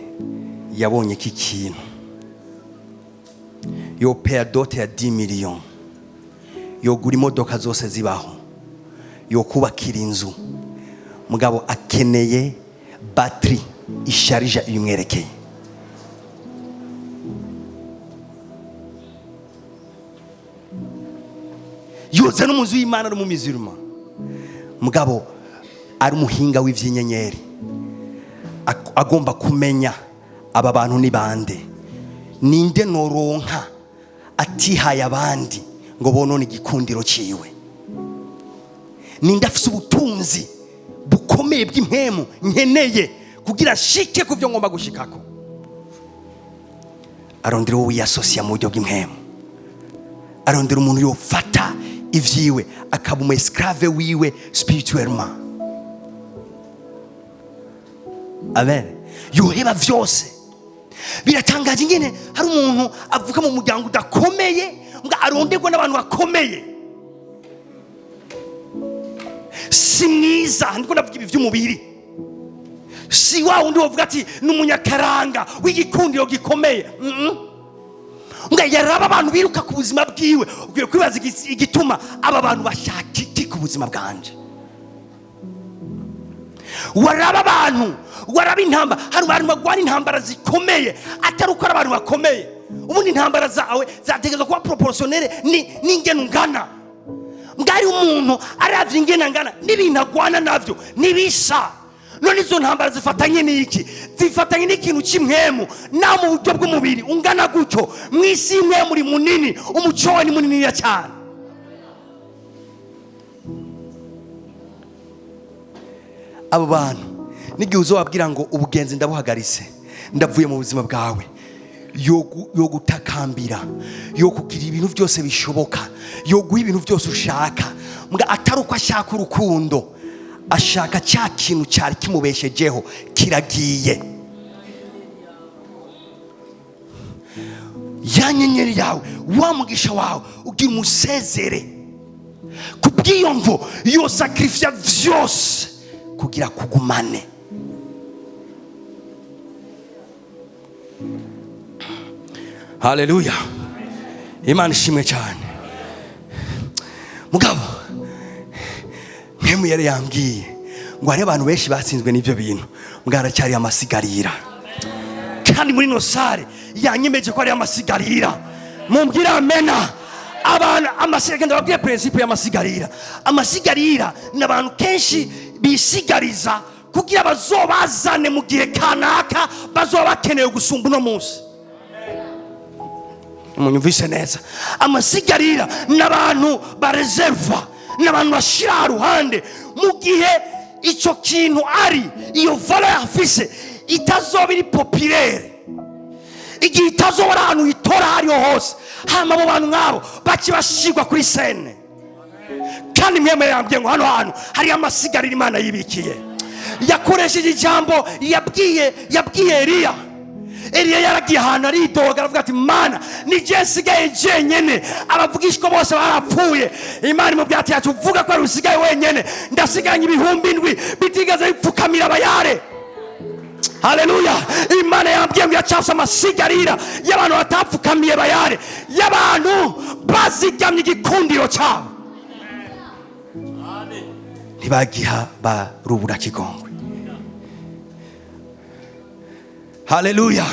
yabonye iki kintu, yo paya dote ya 10 millions, yo gura imodoka zose zibaho, yo kubakira inzu. Mugabo akeneye battery isharija imwerekeye. Yoza no munzu y'Imana no mu miziruma. Mugabo ari umuhinga w'ivyinyenyeri, agomba kumenya aba bantu ni bande, ninde noronka atihaye abandi ngo bonone igikundiro ciwe, ninde afise ubutunzi bukomeye bw'impemu nkeneye kugira shike kuvyo ngomba gushikako. Arondera uwo yasosia mu buryo bw'impemu, arondera umuntu yofata ivyiwe akaba umu esclave wiwe spirituellement. Amen. Yoheba vyose. Biratangaje ingene hari umuntu avuka mu muryango udakomeye nga aronderwa n'abantu bakomeye. Si mwiza, ndiko ndavuga ibi vy'umubiri. Si wa undi wovuga ati n'umunyakaranga w'igikundiro gikomeye. Nga yaraba abantu biruka ku buzima bwiwe, ugiye kwibaza igituma aba bantu bashaka iki ku buzima bwanje. Waraba abantu, waraba intamba, hari abantu bagwana intambara zikomeye atari uko abantu bakomeye. Ubundi intambara zawe zategezwa kuba proportionnelle n'ingene ungana. Ngari umuntu aravye ingene angana n'ibintu agwana navyo nibisa. None izo ntambara zifatanye n'iki? Zifatanye n'ikintu cy'imwemu na mu buryo bw'umubiri ungana gutyo. Mwisi imwe muri munini, umuco ni munini ya cyane. Abo bantu n'igihe uzobabwira ngo ubugenzi ndabuhagaritse, ndavuye mu buzima bwawe, yo gutakambira, yo kugira ibintu byose bishoboka, yo guha ibintu byose ushaka, mbwa atari uko ashaka urukundo, ashaka cya kintu cyari kimubeshejeho kiragiye. Ya nyenyeri yawe, wa mugisha wawe ugira umusezere kubw'iyo mvo yo sacrifice vyose kugira kugumane. Haleluya. Imana ishimwe cyane. Mugabo mwemu yari yambwiye ngo hari abantu benshi batsinzwe n'ivyo bintu, mbwara cyari amasigarira. Kandi muri no sare yanyemeje ko ari amasigarira. Mumbwira amena. Abantu amasigarira, ndababwiye principe y'amasigarira. Amasigarira n'abantu kenshi bisigariza kugira bazobazane mu gihe kanaka bazoba bakeneye gusumba uno munsi. Munyumvise neza. Amasigarira n'abantu bareserva, n'abantu bashira ruhande mu gihe ico kintu ari iyo valeur afise itazoba iri populaire, igihe itazoba ahantu itora hariho hose, hama abo bantu nk'abo bakibashirwa kuri sene. Kandi mwemere yambwiye ngo hano hantu hari amasigarira Imana yibikiye. yakoresheje ijambo yabwiye Eliya. Eliya yaragiye ahantu aridoga aravuga ati mana ni je nsigaye jenyene, abavugishwa bose barapfuye. Imana imubwira ati yacu uvuga ko ari usigaye wenyene, ndasiganye 7,000 bitigeze bipfukamira Bayale. Haleluya. Imana yambwiye ngo yacafse amasigarira y'abantu batapfukamiye Bayale, y'abantu bazigamye igikundiro cyabo, ntibagiha barubura kigongwe. Haleluya.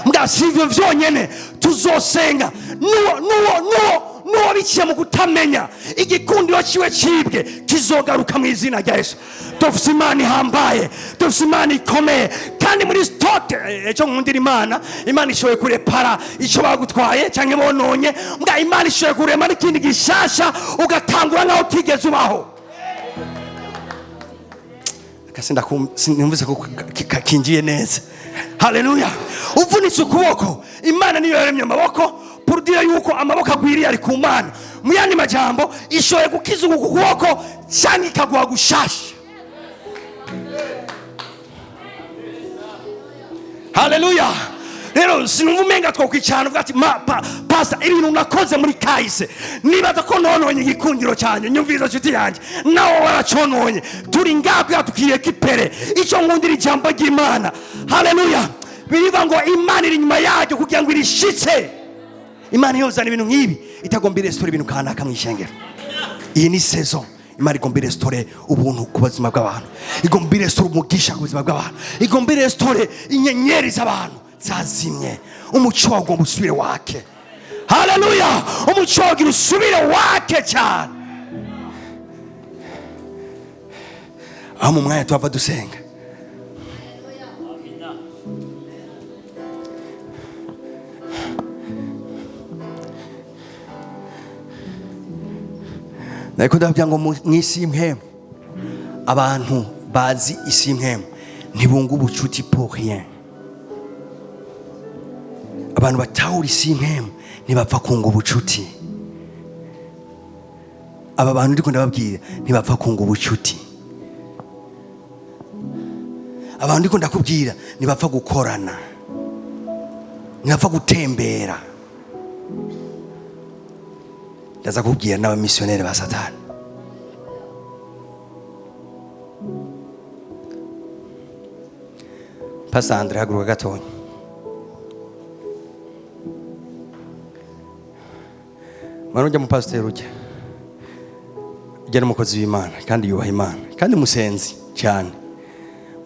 Mbwa sivyo vyonyene tuzosenga nuwo biciye mu kutamenya igikundiro ciwe cibwe kizogaruka mu izina rya Yesu. Dufise Imana ihambaye, dufise Imana ikomeye, kandi muri stoke ejo nkundira Imana ishoboye kurepara ico bagutwaye canke bononye. Mbwa Imana ishoboye kurema n'ikindi gishasha ugatangura nkaho utigeze ubaho. Akasinda numvise ko kinjiye neza. Haleluya. Uvunitse ukuboko, Imana niyo yaremye amaboko purudira yuko amaboko agwiriye ari ku Mana. Mu yandi majambo ishoye gukiza uku kuboko cyangwa ikaguha gushasha. Haleluya. Rero sinumva umenga twokwicana uvuga ati pasta ibintu nakoze muri kahise nibaza ko nononye igikundiro cyane. Nyumviza nshuti yanjye nawe waracononye. Turi ngako yatukiye kipere icyo ngundira ijambo ry'Imana. Haleluya. Biriva ngo Imana iri nyuma yaje kugira ngo irishitse. Imana yozana ibintu nk'ibi itagomba restore ibintu kanaka mu ishengero. Iyi ni saison Imana igomba restore ubuntu ku buzima bw'abantu, igomba restore umugisha ku buzima bw'abantu, igomba restore inyenyeri z'abantu zazimye. Umuco wagomba usubire wake. Haleluya. Umuco wagira usubire wake cyane. Aho mu mwanya tuva dusenga, ariko ndababwira ngo mu isi y'imhemu abantu bazi isi y'imhemu ntibunga ubucuti pour rien. Abantu batahura isi y'imhemu ntibapfa kunga ubucuti. Aba bantu ndiko ndababwira ntibapfa kunga ubucuti. Abantu ndiko ndakubwira ntibapfa gukorana, ntibapfa gutembera. Ndaza kubwira n'abamisiyoneri ba Satani. Pastor Andre haguruka gatonya. Mwana ujya mu pastor ujya n'umukozi w'Imana kandi yubaha Imana kandi musenzi cyane.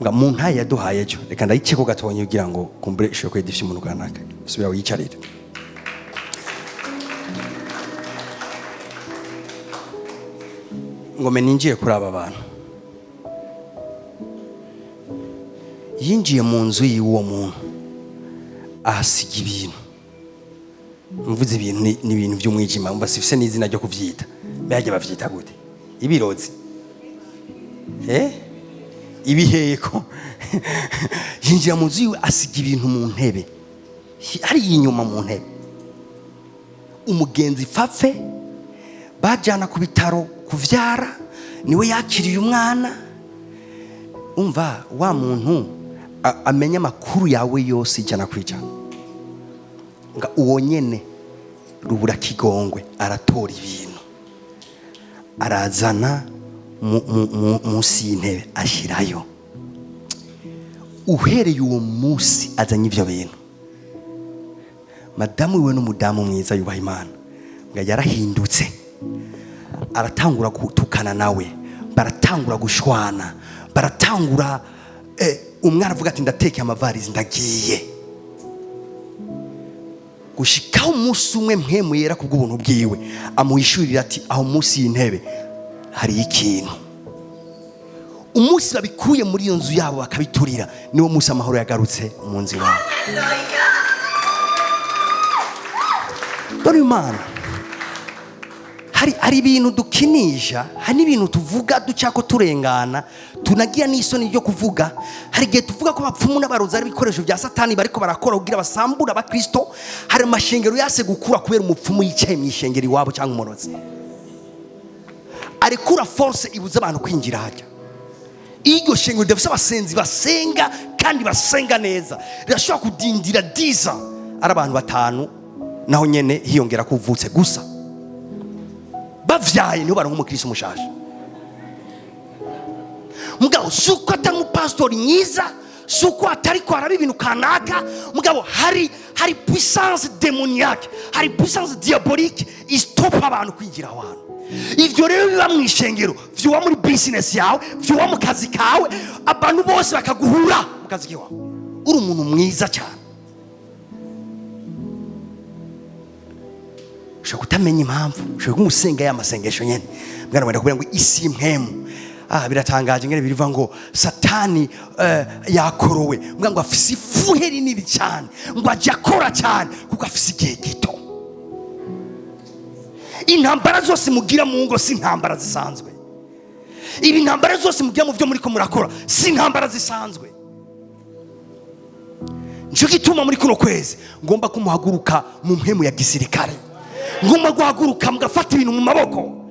Nga mu ntaye yaduhaye ejo, reka ndayice ko gatonya kugira ngo kumbure ishobora kwedifya umuntu kanaka. Subira wiyicarire. Ngome ninjiye kuri aba bantu. Yinjiye mu nzu y'uwo muntu ahasiga ibintu. Mvuze ibintu ni ibintu by'umwijima, umva sifise n'izina ryo kuvyita. Byaje bavyita gute? Ibirozi. Ibiheko. Yinjiye mu nzu yiwe asiga ibintu mu ntebe. Hari inyuma mu ntebe. Umugenzi fapfe bajana ku bitaro kuvyara, niwe yakiriye umwana. Umva wa muntu amenya makuru yawe yose ijana kwijana. Nga uwo nyene rubura kigongwe aratora ibintu arazana musi y'intebe ashirayo. Uhereye uwo musi azanye ivyo bintu, madamu we n'umudamu mwiza yubaha Imana nga yarahindutse, aratangura gutukana nawe, baratangura gushwana, baratangura umwana avuga ati ndateke amavarizi ndagiye. Gushikaho umunsi umwe mpemu yera kubw'ubuntu bwiwe amuhishurira ati aho munsi y'intebe hari ikintu. Umunsi babikuye muri iyo nzu yabo bakabiturira, niwo munsi amahoro yagarutse mu nzu iwabo. Dore Imana hari ibintu dukinisha, hari ibintu tuvuga ducako turengana, tunagira n'isoni ryo kuvuga. Hari igihe tuvuga ko abapfumu n'abarozi ari ibikoresho bya Satani bariko barakora kugira basambura abakristo. Hari amashengero yase gukura kubera umupfumu yicaye mu ishengero iwabo cyangwa umurozi. Arekura force ibuza abantu kwinjira hajya. iryo shengero ridafite abasenzi basenga kandi basenga neza rirashobora kudindira diza ari abantu 5 naho nyene hiyongera kuvutse gusa bavyaye niho baronka umukristo mushaje. Mugabo suko atari umupastori mwiza, suko atari ko araba ibintu kanaka, mugabo hari puissance démoniaque, hari puissance diabolique istopa abantu kwinjira abantu. Ivyo rero biba mu ishengero, vyuwa muri business yawe, vyuwa mu kazi kawe, abantu bose bakaguhura mu kazi kawe. Uri umuntu mwiza cyane. Ushaka kutamenya impamvu, ushaka kumusenga y'amasengesho nyene. Mwana wenda kubera ngo isi impemu. Biratangaje ngene biriva ngo Satani yakorowe, mbwa ngo afise ifuheri nibi cyane, ngo ajakora cyane kuko afise igihe gito. Intambara zose mugira mu ngo si intambara zisanzwe. Ibi intambara zose mugira mu byo muri ko murakora si intambara zisanzwe. Njo gituma muri kuno kwezi ngomba kumuhaguruka mu mpemu ya gisirikare, ngomba guhaguruka mugafata ibintu mu maboko.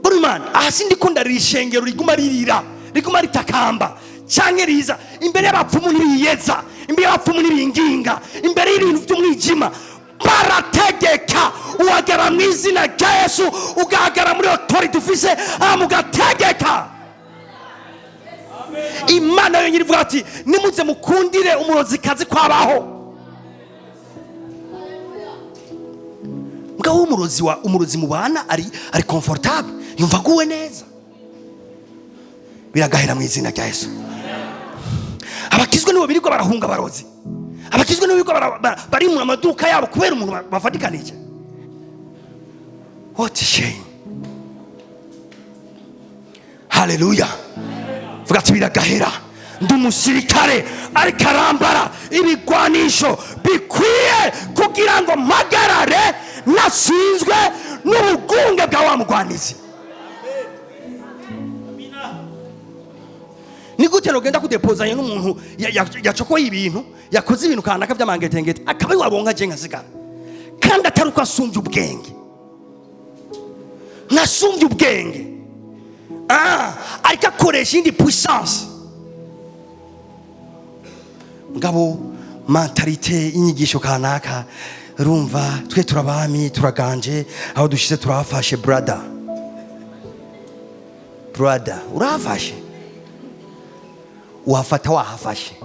Burumana ahasindi ko ndarishengero riguma ririra, riguma ritakamba canke riza imbere y'abapfumu nibiyeza, imbere y'abapfumu nibinginga, imbere y'ibintu by'umwijima. Barategeka uwagara mu izina rya Yesu, ugahagara muri authority ufise amugategeka. Imana yonyine ivuga ati nimuze mukundire umurozikazi kwabaho. Mugabo umurozi mubana ari comfortable, yumva guwe neza, biragahera mu izina rya Yesu. Abakizwe nibo birirwa barahunga barozi, abakizwe nibo birirwa bari mu amaduka yabo kubera umuntu bafatikanije. What a shame. Hallelujah. Vuga ati biragahera, ndi umusirikare ariko arambara ibigwanisho bikwiye kugira ngo mpagarare nasinzwe n'ubugunge bwa wa mugwanizi. Ni gute nogenda kudepozanya n'umuntu yacokoye ibintu, yakoze ibintu kanaka by'amangetengete akaba wabonka je nkasigara kandi ataruko asumbye ubwenge, nasumbye ubwenge, ariko akoresha indi puissance. Ngabo mentalite inyigisho kanaka, rumva twe turabami turaganje aho dushize turafashe. Brother urafashe, wafata wahafashe,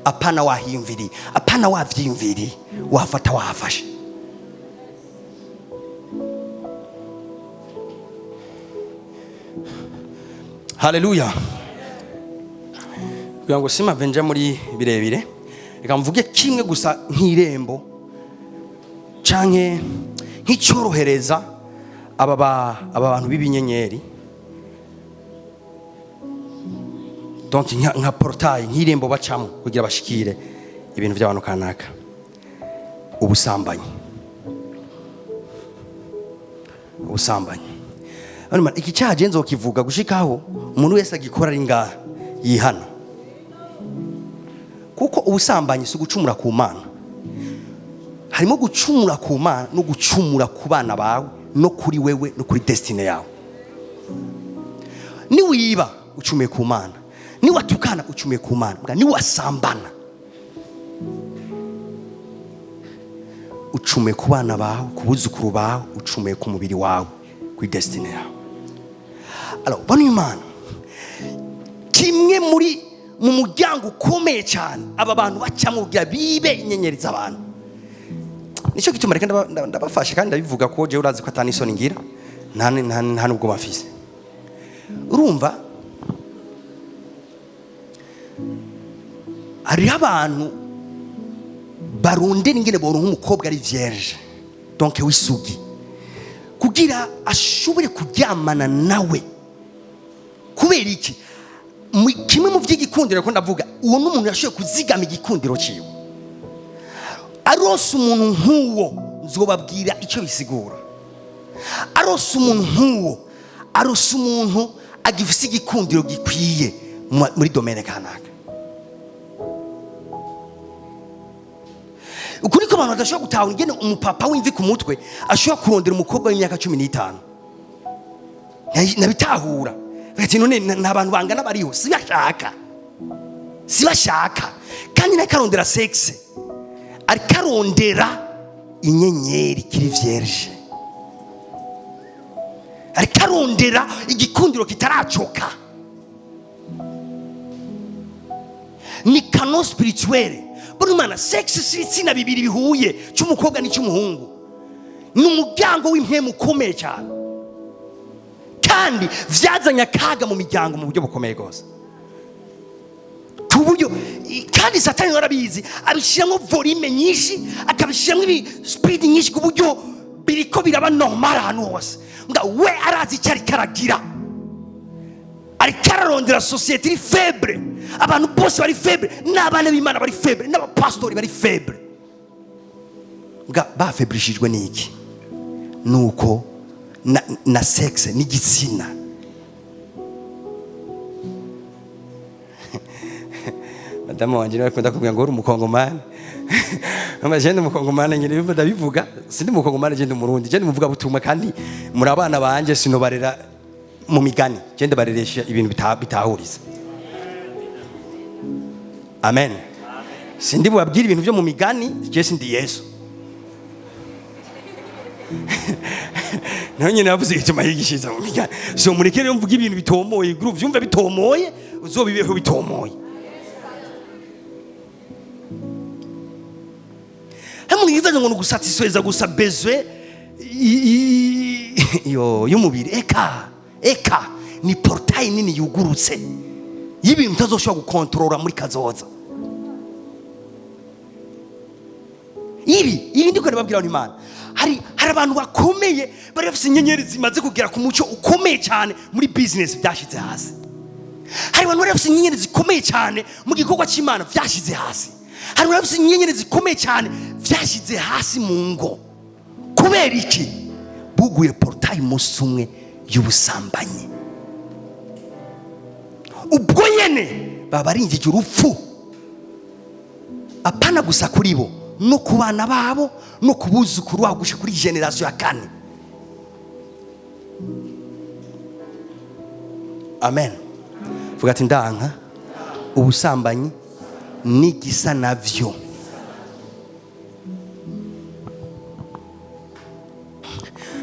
apana wahimviri, apana wavyimviri, wafata wahafashe. Hallelujah. Kugira ngo sima venja muri birebire, reka mvuge kimwe gusa nk'irembo canke nk'icyorohereza aba bantu b'ibinyenyeri. Donc nka portail, nk'irembo bacamo kugira bashikire ibintu by'abantu kanaka. Ubusambanyi. Hano iki cyaje nzo kivuga gushikaho umuntu wese agikora ari ngaha yihana, kuko ubusambanyi si gucumura ku Mana, harimo gucumura ku Mana no gucumura ku bana bawe no kuri wewe no kuri destiny yawe. Ni wiba ucumiye ku Mana, ni watukana ucumiye ku Mana, ni wasambana ucumiye ku bana bawe, ku buzukuru bawe, ucumiye ku mubiri wawe, ku destiny yawe. Alors bano Imana kimwe muri mu muryango ukomeye cyane aba bantu bacamo bya bibe inyenyeri z'abantu. Nicyo gituma reka ndabafashe kandi ndabivuga ko je urazi ko atani isoni ngira nta nubwo bafise. Urumva ari abantu barondera ingene boronka umukobwa ari vierge, donc wisugi, kugira ashobore kuryamana nawe. Kubera iki? Kimwe mu vy'igikundiro ko ndavuga, uwo n'umuntu yashoboye kuzigama igikundiro ciwe. Arose umuntu nk'uwo nzobabwira icyo bisigura. Arose umuntu nk'uwo, arose umuntu agifise igikundiro gikwiye muri domaine kanaka. Ukuri ko abantu badashobora gutahura ingene umupapa w'imvi ku mutwe ashobora kurondera umukobwa w'imyaka 15. Nabitahura. ati none n'abantu bangana bariho sibashaka kandi nakarondera sexe ari karondera inyenyeri kiri vierge ari karondera igikundiro kitaracoka ni kano spirituel buri mana sexe sitsina bibiri bihuye cy'umukobwa n'icy'umuhungu ni umuryango w'impemu ukomeye cyane kandi vyazanya akaga mu miryango mu buryo bukomeye gose kuburyo kandi satani warabizi abishiramo volume nyinshi akabishiramo speed nyinshi kuburyo biriko biraba normal ahantu hose nga we arazi cyari karagira ari kararondera society iri faible abantu bose bari faible n'abana b'Imana bari faible n'abapastori bari faible nga bafebrishijwe n'iki nuko na sexe n'igitsina madamu wanje nawe akunda kubwira ngo uri umukongomani amajende umukongomani nyine ndabivuga sindi umukongomani je ndi umurundi je ndi muvuga butumwa kandi muri abana banje sinobarera mu migani je ndabareresha ibintu bitahuriza amen sindi bubabwira ibintu byo mu migani je sindi Yesu none navuze ituma yigishiza mu migani so mureke rero mvuga ibintu bitomoye group vyumva bitomoye uzobibeho bitomoye hamwe ngo gusatisfeza gusa bezwe y'umubiri eka ni portail nini yugurutse y'ibintu utazoshobora gukontorora muri kazoza ibi ndiko nababwira Imana hari abantu bakomeye bari bafite inyenyeri zimaze kugera ku mucyo ukomeye cyane muri business byashize hasi hari abantu bari bafite inyenyeri zikomeye cyane mu gikorwa cy'Imana byashize hasi hari abantu bafite inyenyeri zikomeye cyane byashize hasi mu ngo kubera iki buguye portail musi umwe y'ubusambanyi ubwo nyene babaringije urupfu apana gusa kuri bo no kubana babo no kubuzukuru wabo gusha kuri generation ya kane amen vuga ati ndanka ubusambanyi n'igisa navyo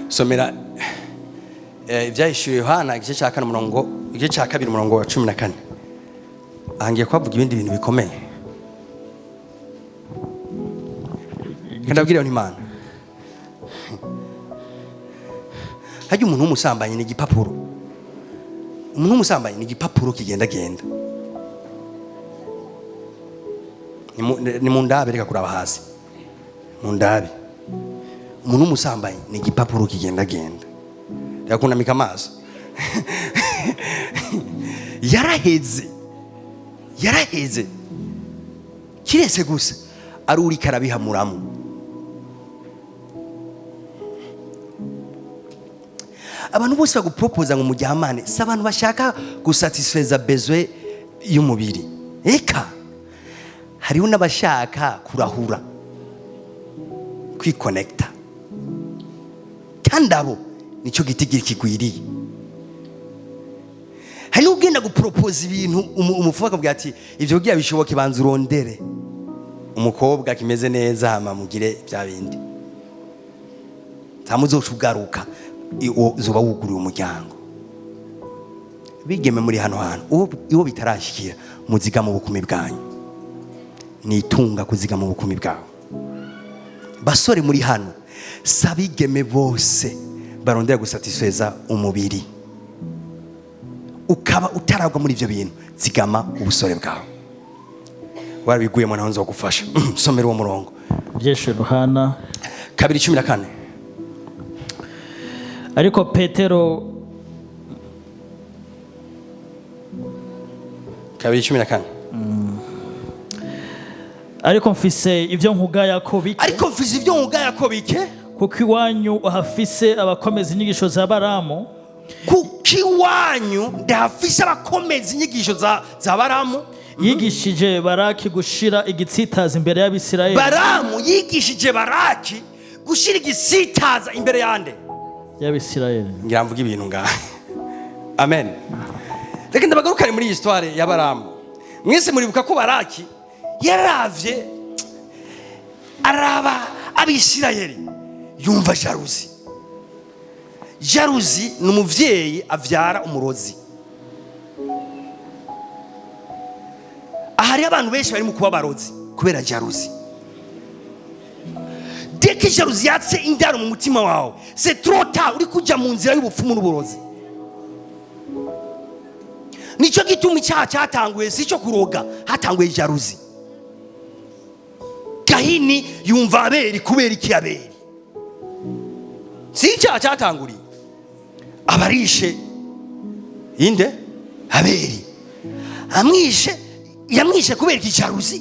somera ibyahishuriye Yohana igice cya 2 umurongo wa 14 ahangiye kwavuga ibindi bintu bikomeye ndabwira Imana hajya umuntu w'umusambanyi n'igipapuro umuntu w'umusambanyi n'igipapuro kigenda ni mu ndabe reka kuraba hasi mu ndabe umuntu w'umusambanyi n'igipapuro kigenda reka kunamika amaso yaraheze kirese gusa ari uri karabihamuramo abantu bose bagupropose ngo mujyamane si abantu bashaka gusatisfeza bezwe y'umubiri eka hariho n'abashaka kurahura kwikonekta kandi abo nicyo gitigiri kigwiriye hari ugenda gupropose ibintu umufuka akabwira ati ivyo giye bishoboke banza urondere umukobwa kimeze neza hama mugire bya bindi tamuzocugaruka uzoba wuguriye umuryango bigeme muri hano iwo bitarashikira muziga mu bukumi bwanyu nitunga kuziga mu bukumi bwawe basore muri hano sabigeme bose barondera gusatisfeza umubiri ukaba utaragwa muri ivyo bintu zigama ubusore bwawe warabiguyemo naho nzogufasha somera uwo murongo byeshe Yohana 2:14 ariko Petero 2:14 ariko mfise ivyo nkugaya ko bike kuko iwanyu hafise abakomeza inyigisho za Baramu yigishije Baraki gushira igitsitaza imbere y'Abisirayeli Baramu yigishije Baraki gushira igitsitaza imbere yande y'Abisirayeli ngira mvuga ibintu ngaha amen reka ndabagarukane muri iyi histoire ya Baramu. Mwese muribuka ko Baraki yaravye araba abisirayeli yumva jalousie. Jalousie ni umuvyeyi avyara umurozi. Ahari abantu benshi bari mu kuba barozi kubera jalousie. Dès que jalousie yatse indaro mu mutima wawe, c'est trop tard, uri kuja mu nzira y'ubupfumu n'uburozi. Nico gituma icyaha cyatanguye si cyo kuroga, hatanguye jalousie. Kahini yumva Abeli kubera iki Abeli? Si icyaha cyatanguriye. Abarishe inde Abeli. Yamwishe kubera iki jalousie.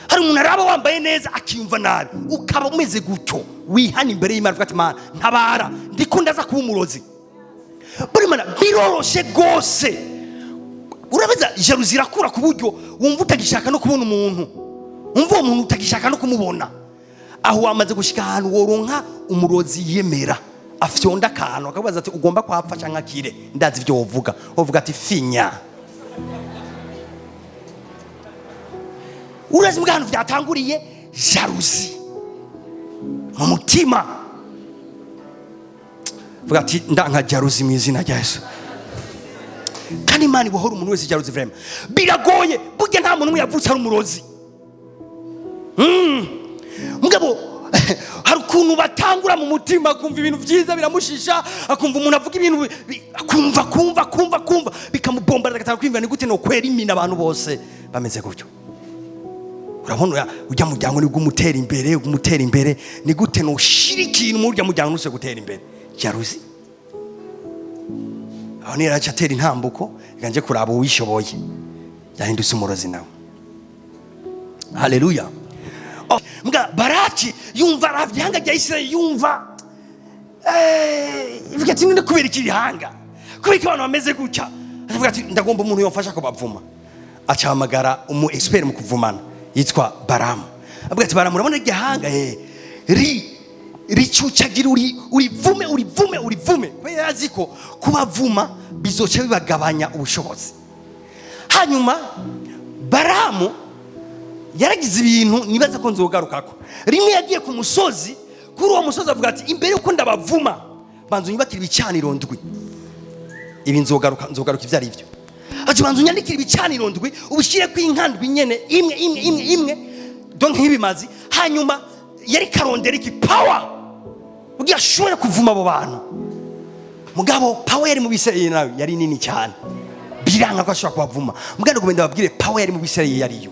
Hari umuntu araba wambaye neza akiyumva nabi, ukaba umeze gutyo, wihana imbere y'Imana uvuga ati Mana ntabara, ndikunda za kuba umurozi. Buri mana biroroshe gose. Urabaza jalousie irakura ku buryo wumva utagishaka no kubona umuntu. Umva umuntu utagishaka no kumubona. Aho wamaze gushika ahantu woronka umurozi yemera. Afyonda akantu akabaza ati ugomba kwapfa cyangwa kire. Ndazi ibyo wovuga. Wovuga ati finya. Urazi mbwa hantu byatanguriye jalousie. Mu mutima. Vuga ati ndanka jalousie mu izina rya Yesu. Kandi Imana ibohora umuntu wese jalousie vraiment. Biragoye burya nta muntu yavutse ari umurozi. Mugabo hari ukuntu batangura mu mutima kumva ibintu byiza biramushisha, akumva umuntu avuga ibintu kumva bikamubomba agataka kwimva ni gute no kwera imina abantu bose bameze gutyo. Urabona ujya mu muryango ni gumutera imbere ni gute no shiriki mu ujya mu muryango nuse gutera imbere. Jalousie. Aho ni racha tera intambuko iganje kuraba uwishoboye. Yahindutse umurozi nawe. Haleluya. Mga Baraki yumva aravyanga rya Isirayeli yumva ivuga ati ninde kubera ikirihanga kubera abantu bameze gutya avuga ati ndagomba umuntu yomfasha ko bavuma acahamagara umu expert mu kuvumana yitwa Baramu avuga ati Baramu urabona igihanga ricucagira urivume kubera yaziko kubavuma bizoca bibagabanya ubushobozi. Hanyuma Baramu yaragize ibintu nibaza ko nzogarukako. Rimwe yagiye ku musozi, kuri uwo musozi avuga ati imbere uko ndabavuma banzu nyubakira ibicaniro ndwi. Ibi nzogaruka ivyari ivyo. Ati banzu nyandikira ibicaniro ndwi ubishire ku inkandwi nyene imwe donc nkibimazi. Hanyuma yari karondera iki power ugiye ashobora kuvuma abo bantu. Mugabo power yari mu Bisirayeli nawe yari nini cyane, biranga ko ashobora kubavuma. Muganda gumenda babwire power yari mu Bisirayeli yariyo.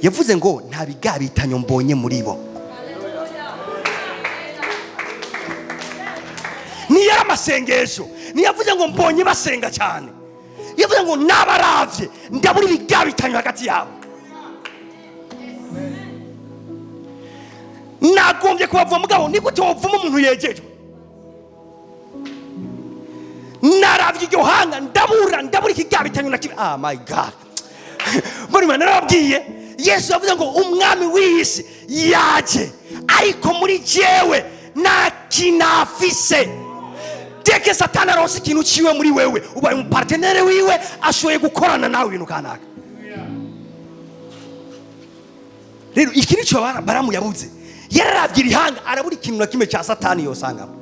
Yavuze ngo nta bigabitanyo mbonye muri bo. Ni yaramasengesho. Ni yavuze ngo mbonye basenga cyane. Yavuze ngo nabaravye ndaburi bigabitanyo hagati yabo. Nagombye kubavuma mugabo ni gute wovuma umuntu yejeje. Naravye iryo hanga ndaburi kigabitanyo nakibi. Ah my God. Buri mana narabwiye Yesu yavuze ngo umwami w'isi yaje ariko muri jewe nta kinafise. Deke Satani aronse ikintu ciwe muri wewe ubaye mu partenaire wiwe ashoye gukorana nawe ibintu kanaka. Rero ikintu cyo Baramu yabuze yararavye irihanga arabura ikintu na kimwe cya Satani yosangamo.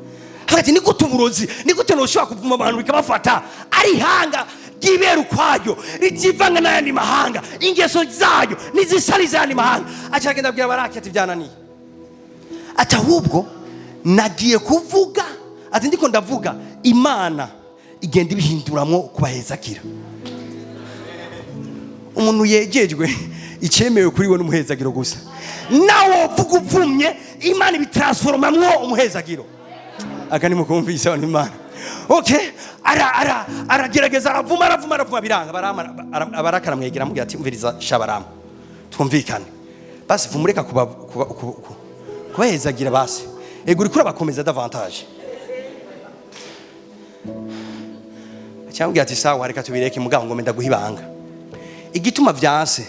Hagati niko tuburozi niko tenoshobora kuvuma abantu bikabafata ari hanga giberu kwayo ritivanga n'ayandi mahanga ingeso zayo nizisariza n'ayandi mahanga. Acagenda abwira Baraki ati byananiye, ati ahubwo nagiye kuvuga, ati ndiko ndavuga Imana igenda ibihinduramwo kubahezakira. Umuntu yegejwe icemewe kuri we n'umuhezagiro gusa, nawo vuga uvumye Imana ibitransformamwo umuhezagiro. Akani mukumvise abantu Imana. Okay, aragerageza aravuma biranga. Baraka aramwegera amubwira ati umviriza Shabaramu twumvikane basi vumureka kubahezagira basi ego uri kurabakomeza davantage. Cyangwa ati sawa reka tubireke mugabo ngo menda guhibanga. Igituma vyanse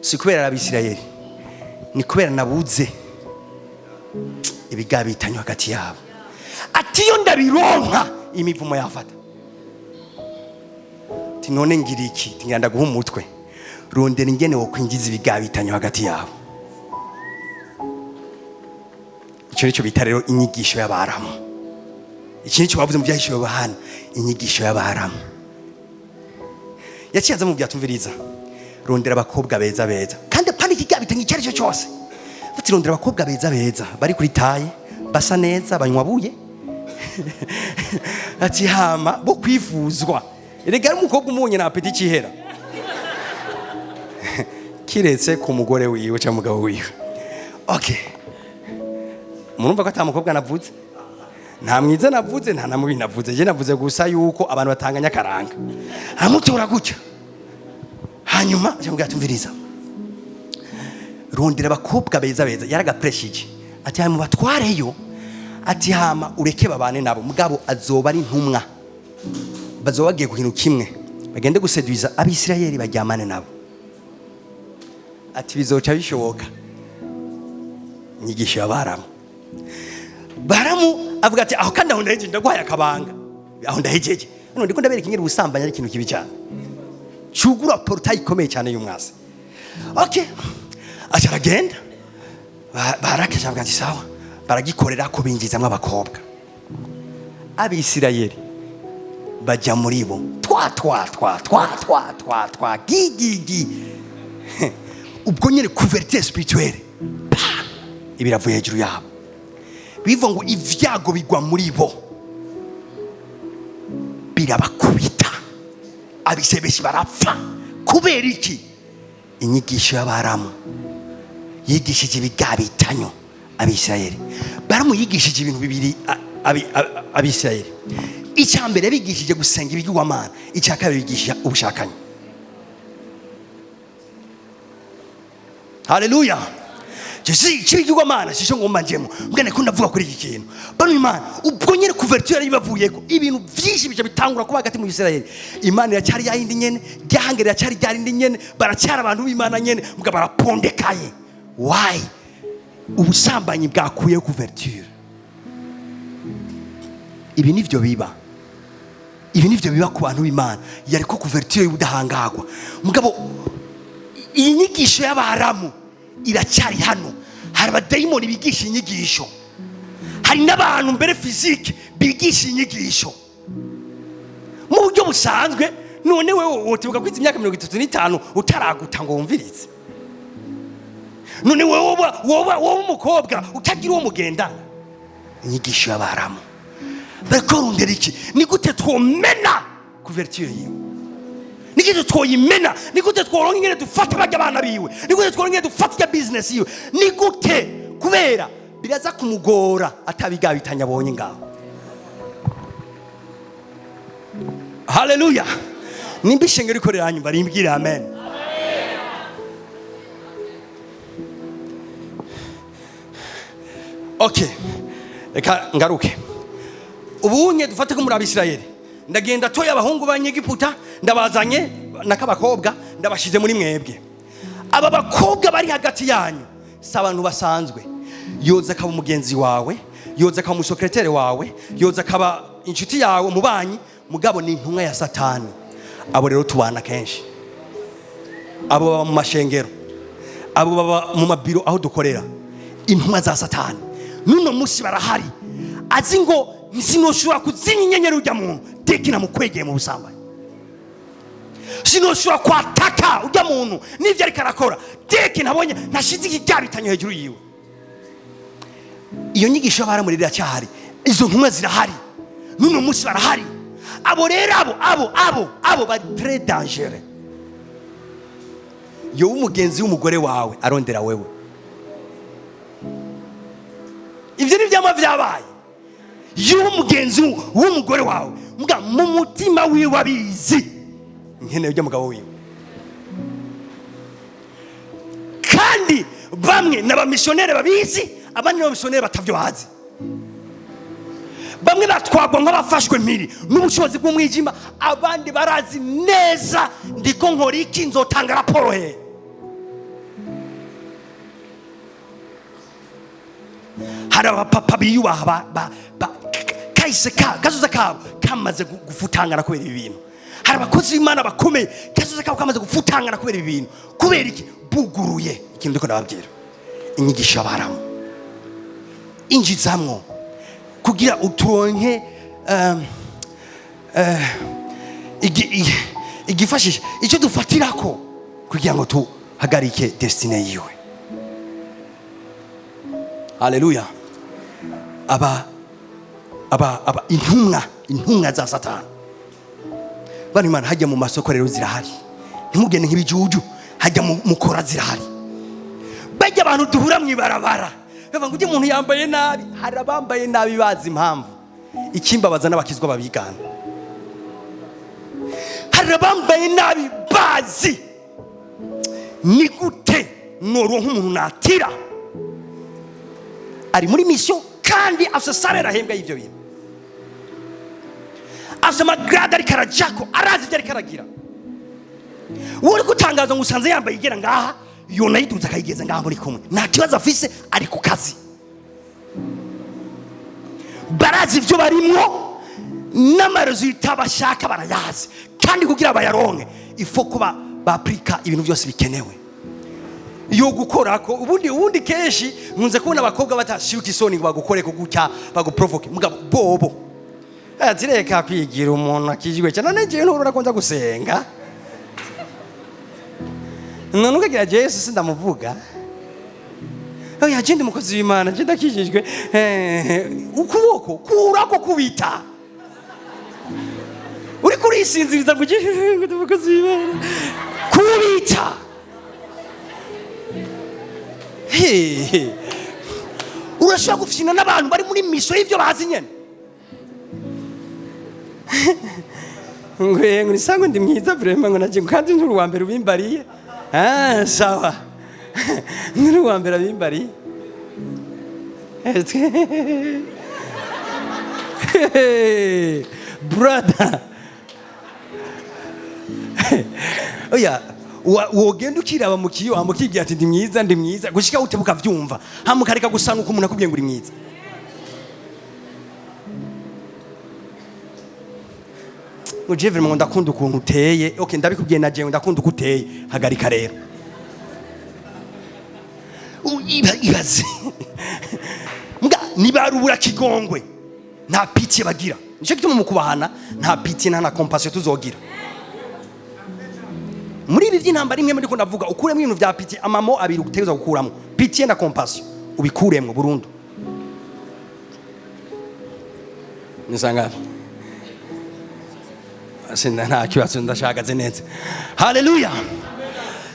si kubera abisirayeli ni kubera nabuze ibigabitanyo hagati yabo. Ati yo ndabironka imivumo yafata. none ngira iki ngenda guha umutwe rondera ingene wo kwinjiza ibigabitanyo hagati yabo. Icyo nicyo bita rero inyigisho y'abaramu. Iki nicyo bavuze mu byahishuwe Yohana, inyigisho y'abaramu. Yaciye mu byatumviriza rondera abakobwa beza beza, kandi pani kigabitanyo icyo ari cyo cyose. Futi rondera abakobwa beza beza bari kuri taye, basa neza, banywa buye. Ati hama bo kwifuzwa. Erega umukobwa umunye na apeti cihera. Kiretse ku mugore wiwe cyangwa umugabo wiwe. Okay. Murumva ko atamukobwa navuze? Nta mwiza navuze, nta namubi navuze. Je navuze gusa yuko abantu batanganya karanga. Amutora gutya. Hanyuma cyangwa gatumviriza. Rondera abakobwa beza beza, yaraga preshije. Ati hama batwareyo. Ati hama ureke babane nabo, mugabo azoba ari ntumwa. Bazoba bagiye kuhintu kimwe. Bagende guseduiza abisirayeli bajyamane nabo. Ati bizoca bishoboka. Nyigisho y'abaramu. Baramu avuga ati aho kandi aho ndahejeje ndagwaye akabanga. Aho ndahejeje. None ndiko ndabereka ingene ubusambanya ari ikintu kibi cyane. Cugura portail ikomeye cyane y'umwasi. Okay. Acharagenda. Barake avuga ati sawa. Baragikorera ko binjizamwe abakobwa. Abisirayeli bajya muri bo. Twa gigi. Ubwo nyene couverture spirituelle. Ibiravuye hejuru yabo. Bivuga ngo ivyago bigwa muri bo. Birabakubita. Abisebeshi barapfa. Kubera iki? Inyigisho y'abaramu. Yigishije ibigabitanyo abisirayeli. Baramu yigishije ibintu bibiri abisirayeli. Icya mbere bigishije gusenga ibigirwamana, icya kabiri bigisha ubushakanye. Haleluya. Jesi kibigirwamana shisho ngomba njemo. Mbwene ko ndavuga kuri iki kintu. Bano Imana ubwo nyene couverture yibavuyeko ibintu byinshi bice bitangura kuba hagati mu Isirayeli. Imana yacyari yayindi nyene, ryahangere yacyari ryarindi nyene, baracyara abantu b'Imana nyene, mbwa barapondekaye. Why? Ubusambanyi bwakuye couverture. Ibi nivyo biba. Ibi nivyo biba ku bantu b'Imana. Yariko couverture y'ubudahangagwa. Mugabo iyi nyigisho y'abaramu iracyari hano. Hari abadayimoni bigisha inyigisho. Hari n'abantu mbere physique bigisha inyigisho. Mu buryo busanzwe none wewe wotibuka kwiza imyaka 35 utaraguta ngo wumvirize. None wowe umukobwa utagira uwo mugendana. Inyigisho y'abaramu. Bakorondera iki? Ni gute twomena couverture yiwe? Ni gute twoyimena? Ni gute tworonka ingene dufata bajya abana biwe? Ni gute tworonka ingene dufata business yiwe? Ni gute? Kubera biraza kumugora atabigabitanya abonye ngaho. Haleluya. Nimbishe ngeri korera hanyuma rimbwira amen. Okay. Eka ngaruke. Ubunye dufate ko muri Abisirayeli. Ndagenda toya abahungu banyegiputa ndabazanye nakabakobwa ndabashize muri mwebwe. Aba bakobwa bari hagati yanyu sabantu basanzwe. Yoza kaba umugenzi wawe, yoza kaba umusekreteri wawe, yoza kaba inshuti yawe mubanyi, mugabo ni intumwa ya Satani. Abo rero tubana kenshi. Abo baba mu mashengero. Abo baba mu mabiro aho dukorera. Intumwa za Satani. Nuno musi barahari. Azi ngo sinoshobora kuzinya inyenyeri ujya muntu tekina mukwegeye mu busambanyi. Sinoshobora kwataka ujya muntu nivyo ariko arakora tekina abonye nashize ikigabitanyo hejuru yiwe. Iyo nyigisho baramurira cyahari. Izo ntumwa zirahari. Nuno musi barahari. Abo rero abo bari très dangereux. Yo umugenzi w'umugore wawe arondera wewe. Ivyo ni vyama vyabaye. Yo umugenzi w'umugore wawe mbwa mu mutima wiwe abizi nkene ujya mugabo wiwe. Kandi bamwe n'abamissionnaire babizi, abandi n'abamissionnaire batavyo bazi. Bamwe batwagwa nk'abafashwe mpiri n'ubushobozi bw'umwijima, abandi barazi neza ndiko nkora iki nzotanga raporo he. Hari abapapa biyubaha kaise kazuza kabo kamaze gufutangana kubera ibintu. hari abakozi b'Imana bakomeye kazoza kabo kamaze gufutangana kubera ibintu. Kubera iki? Buguruye ikintu ndiko ndababwira. Inyigisho baramo injizamwo kugira uturonke igifashisha icyo dufatirako kugira ngo tuhagarike destiny yiwe. Haleluya. Aba intumwa za Satani bari Imana hajya mu masoko rero zirahari. Ntimugende nk'ibijuju, hajya mukora zirahari. Bajya abantu duhura mu ibarabara bava ngo ujye umuntu yambaye nabi, hari abambaye nabi bazi impamvu. Ikimbabaza n'abakizwa babigana. Hari abambaye nabi bazi ni gute noronka umuntu natira ari muri mission kandi afite salary ahembwa y'ibyo bintu, afite amagrade ari karajako, arazi ibyo ari karagira. Uri gutangaza ngo usanze yambaye igera ngaha, yona yidutse akayigeza ngaha muri kumwe, nta kibazo afise, ari ku kazi. Barazi ibyo barimwo n'amaresultat bashaka barayazi, kandi kugira bayaronke ifo kuba baprika ibintu byose bikenewe yo gukora ko. Ubundi kenshi nkunze kubona abakobwa batashyuka isoni ngo bagukore ko gutya baguprovoke. Mugabo bobo azireka kwigira umuntu akijwe cyane. Nanje nturura ko nza gusenga, none ukagira Yesu sindamuvuga. Oya jende mukozi w'Imana, jenda kijijwe ukuboko kurako kubita uri kurisinziriza ngo mukozi w'Imana kubita. Urashaka gufina n'abantu bari muri miso y'ibyo bazi nyene. Ngwe ngo nisango ndi mwiza vraiment ngo naje kandi nturu wa mbere ubimbariye. Sawa. Nturu wa mbere abimbariye. Brother. Oya wogenda ukiraba mu kiyo amukigira ati ndi mwiza gushika utebuka vyumva hamukareka gusanga uko umuntu akubwiye ngo uri mwiza. Uje vraiment ndakunda ukuntu uteye. Okay, ndabikubwiye na jewe ndakunda uko uteye. Hagarika rero. Ibaze. Mga nibarubura kigongwe. Nta pitiye bagira. Nico gituma mu kubahana nta pitiye na compassion tuzogira. Muri ibi by'intambara imwe muri ko ndavuga ukuremo ibintu bya pitiye, amamo abiri utegeza gukuramo pitiye na compassion, ubikuremo burundu. Nisanga asinda nta kibazo ndashagaze neza. Haleluya.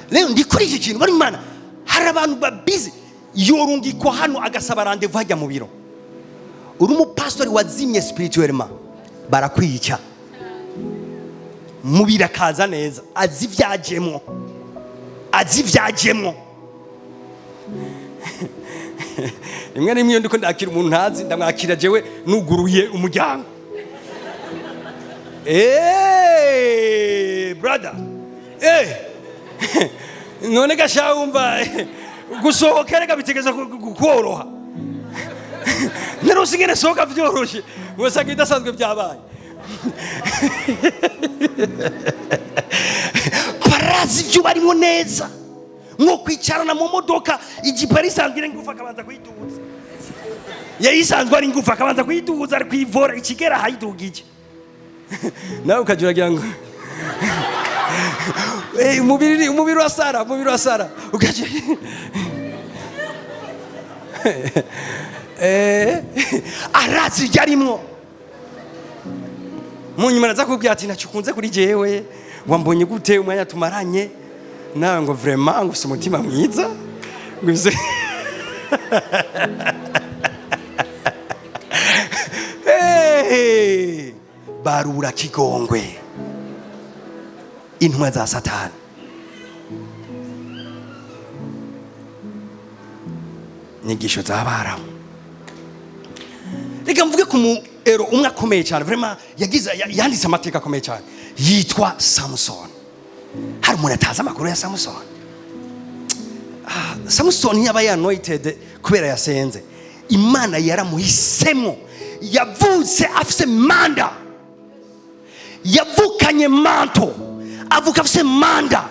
Leo ndikuri iki kintu bari Imana, hari abantu babizi yorungiko hano agasaba rendez-vous hajya mu biro. Uri mu pastor wazimye spirituellement barakwica. Mubira kaza neza azivyajemo rimwe rimwe ndiko ndakira umuntu ntazi ndamwakira jewe nuguruye umuryango. Brother none gashawumva gusohokera bitegeza kukoroha. Narose ngene sohoka vyoroshe wese kidasanzwe byabaye. Parazi byo barimo neza nko kwicarana mu modoka igipari sanzwe ngufa akabanza kuyituza. Yayisanzwe ari ngufa akabanza kuyituza ari kwivora ikigera hayidugije. Nawe ukajuragira ngo umubiri wa Sara ukaje arazi yarimwo. Munyuma naza kubwira ati nacukunze kuri jewe wambonye gute umwanya tumaranye nawe ngo vraiment ngo umutima mwiza nguze. Barura kigongwe intumwa za Satani. Nyigisho zabara. Reka mvuge ku ero umwe akomeye cyane vraiment yanditse amateka akomeye cyane yitwa Samson. Hari umuntu atazi amakuru ya Samson. Samson yaba anointed kubera yasenze. Imana yaramuhisemo, yavutse afise manda. yavukanye manto, avuka afise manda,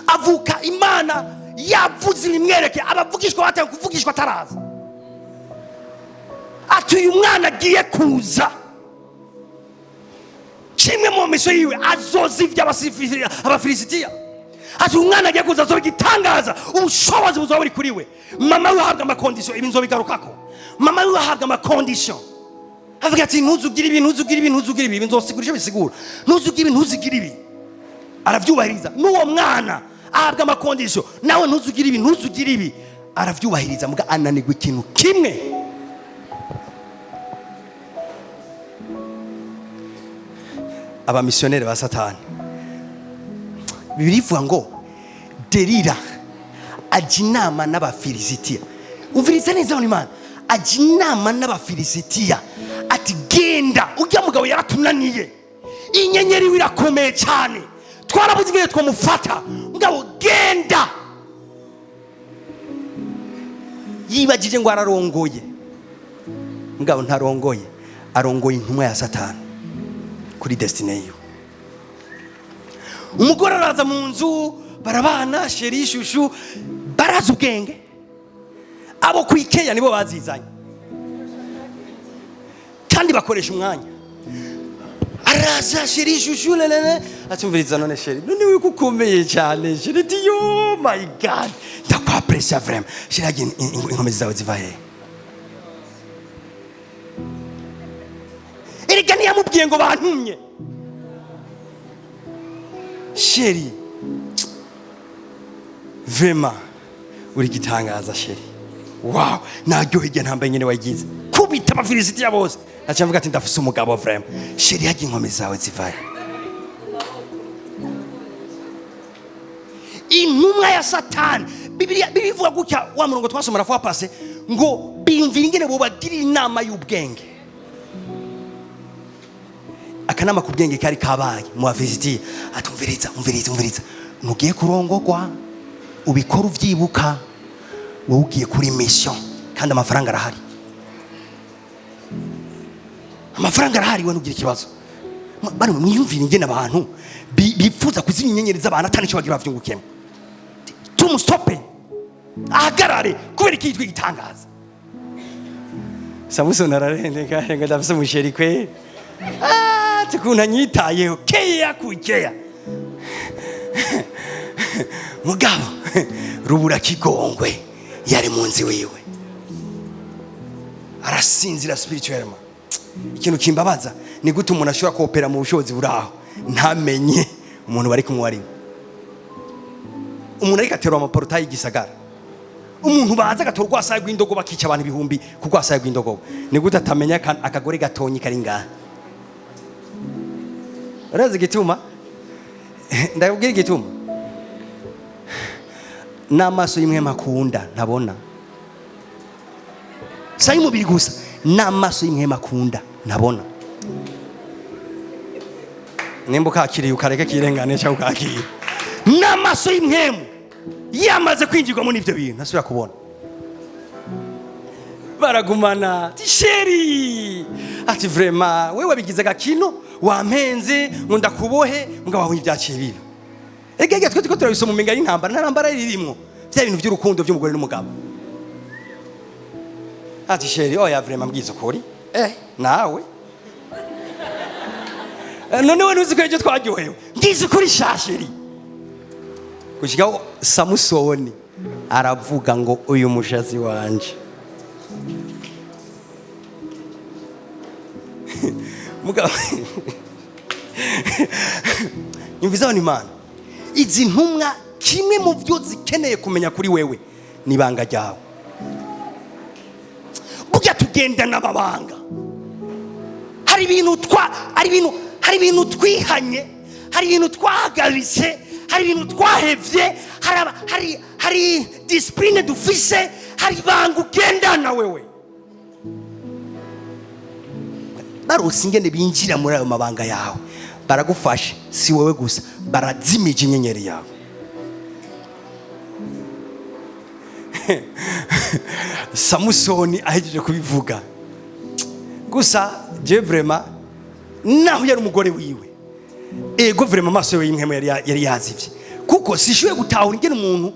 avuka Imana yavuze ibimwereke, abavugishwa bataye kuvugishwa ataraza. Ati uyu mwana agiye kuza, kimwe mu miso yiwe azozivya abafilisitiya. Ati umwana agiye kuza azoba igitangaza, ubushobozi buzoba buri kuri we. Mama we ahabwa amakondisiyo, ibi nzobigarukako. Mama we ahabwa amakondisiyo, avuga ati ntuzugire ibi, ntuzugire ibi, ntuzugire ibi, nzosigura icyo bisigura, ntuzugire ibi, ntuzugire ibi. Aravyubahiriza. N'uwo mwana ahabwa amakondisiyo, nawe ntuzugire ibi, ntuzugire ibi, aravyubahiriza. Muga ananirwa ikintu kimwe. Abamisiyoneri ba Satani, Bibiliya ivuga ngo Delila ajya inama n'abafilisitiya. Umviriza neza hano, Imana ajya inama n'abafilisitiya ati genda, ujya mugabo yaratunaniye, inyenyeri wirakomeye cyane, twarabuze ingene twamufata, mugabo genda. Yibagije ngo ararongoye, mugabo ntarongoye, arongoye intumwa ya Satani kuri destiny yiwe. Umugore araza mu nzu, barabana, sheri, shushu, baraza ubwenge. Abo kwikeya nibo bazizanye kandi bakoresha umwanya. Araza sheri, shushu, lelele, atumviriza none sheri, none we kukomeye cyane sheri, yo my god, ndakwa pressure vraiment sheri, agin inkomezi zawe ziva he? Erega ntiyamubwiye ngo bantumye. Sheri, vema uri gitangaza sheri, wow, naryoheye ntambaye nyene wagize kubita abafilisitiya bose. Acha mvuga ati ndafise umugabo vraiment. Sheri, yagiye inkomezi zawe zivaye. Intumwa ya Satani, Bibiliya bivuga gutya, wa murongo twasomera fwa pase ngo biyumvira ingene bo bagirira inama y'ubwenge. Akanama ku bwenge kari kabaye mu bafilisitiya. Umviriza, nugiye kurongogwa, ubikora uvyibuka, wowe ugiye kuri mission kandi amafaranga arahari. Amafaranga arahari, we nugira ikibazo. Bari mwiyumvira ingene abantu bifuza kuzimya inyenyeri z'abantu atani cyo bagira bavyungukemo. Tumustope, ahagarare, kubera iki yitwa igitangaza. Samusoni ararendeka, ngo ndafise umusheri kwe. Tukuna nyitayeho keya kukeya. Mugabo rubura kigongwe yari munzi wiwe, arasinzira spirituellement. Ikintu kimbabaza ni gute umuntu ashobora koopera mu bushobozi buraho ntamenye umuntu bari kumwari. Umuntu ariko aterwa amaportayi gisagara, umuntu baza gatorwa asaye gw'indogo bakica abantu ibihumbi kuko asaye gw'indogo. Ni gute atamenya akagore gatonyi kari ngaha? Urazi gituma? Ndakubwira igituma. N'amaso y'imwe makunda ntabona. Sayi mubiri gusa, n'amaso y'imwe makunda ntabona. Nimba ukakiriye ukareka kirengane cyangwa ukakira. N'amaso y'imwe yamaze kwinjirwa muri ivyo bintu nasubira kubona. Baragumana, tisheri, ati vraiment wewe wabigize gakino, wampenze ngo ndakubohe, mugabo wawe ibyaciye bibi. Egege twe turabisoma umenga y'intambara, ntarambara ririmwo bya bintu by'urukundo by'umugore n'umugabo. Ati sheri, oya vraiment mbwiza ukuri, nawe none we nuzi ko ejo twaryohewe, ngize ukuri shasheri. Kushika Samusoni aravuga ngo uyu mushazi wanje mugabo imviza n'Imana. Izi ntumwa kimwe mu byo zikeneye kumenya kuri wewe ni banga ryawe. Burya tugenda n'ababanga, hari ibintu twihanye, hari ibintu twahagaritse, hari ibintu twahevye, hari discipline dufise, hari banga ugendana wewe. Barose ingene binjira muri ayo mabanga yawe, baragufasha, si wewe gusa, barazimije inyenyeri yawe. Samusoni ahejeje kubivuga gusa je vraiment naho yari umugore wiwe ego vraiment amaso yo y'imwemu yari yazivye kuko sishuye gutahura ingene umuntu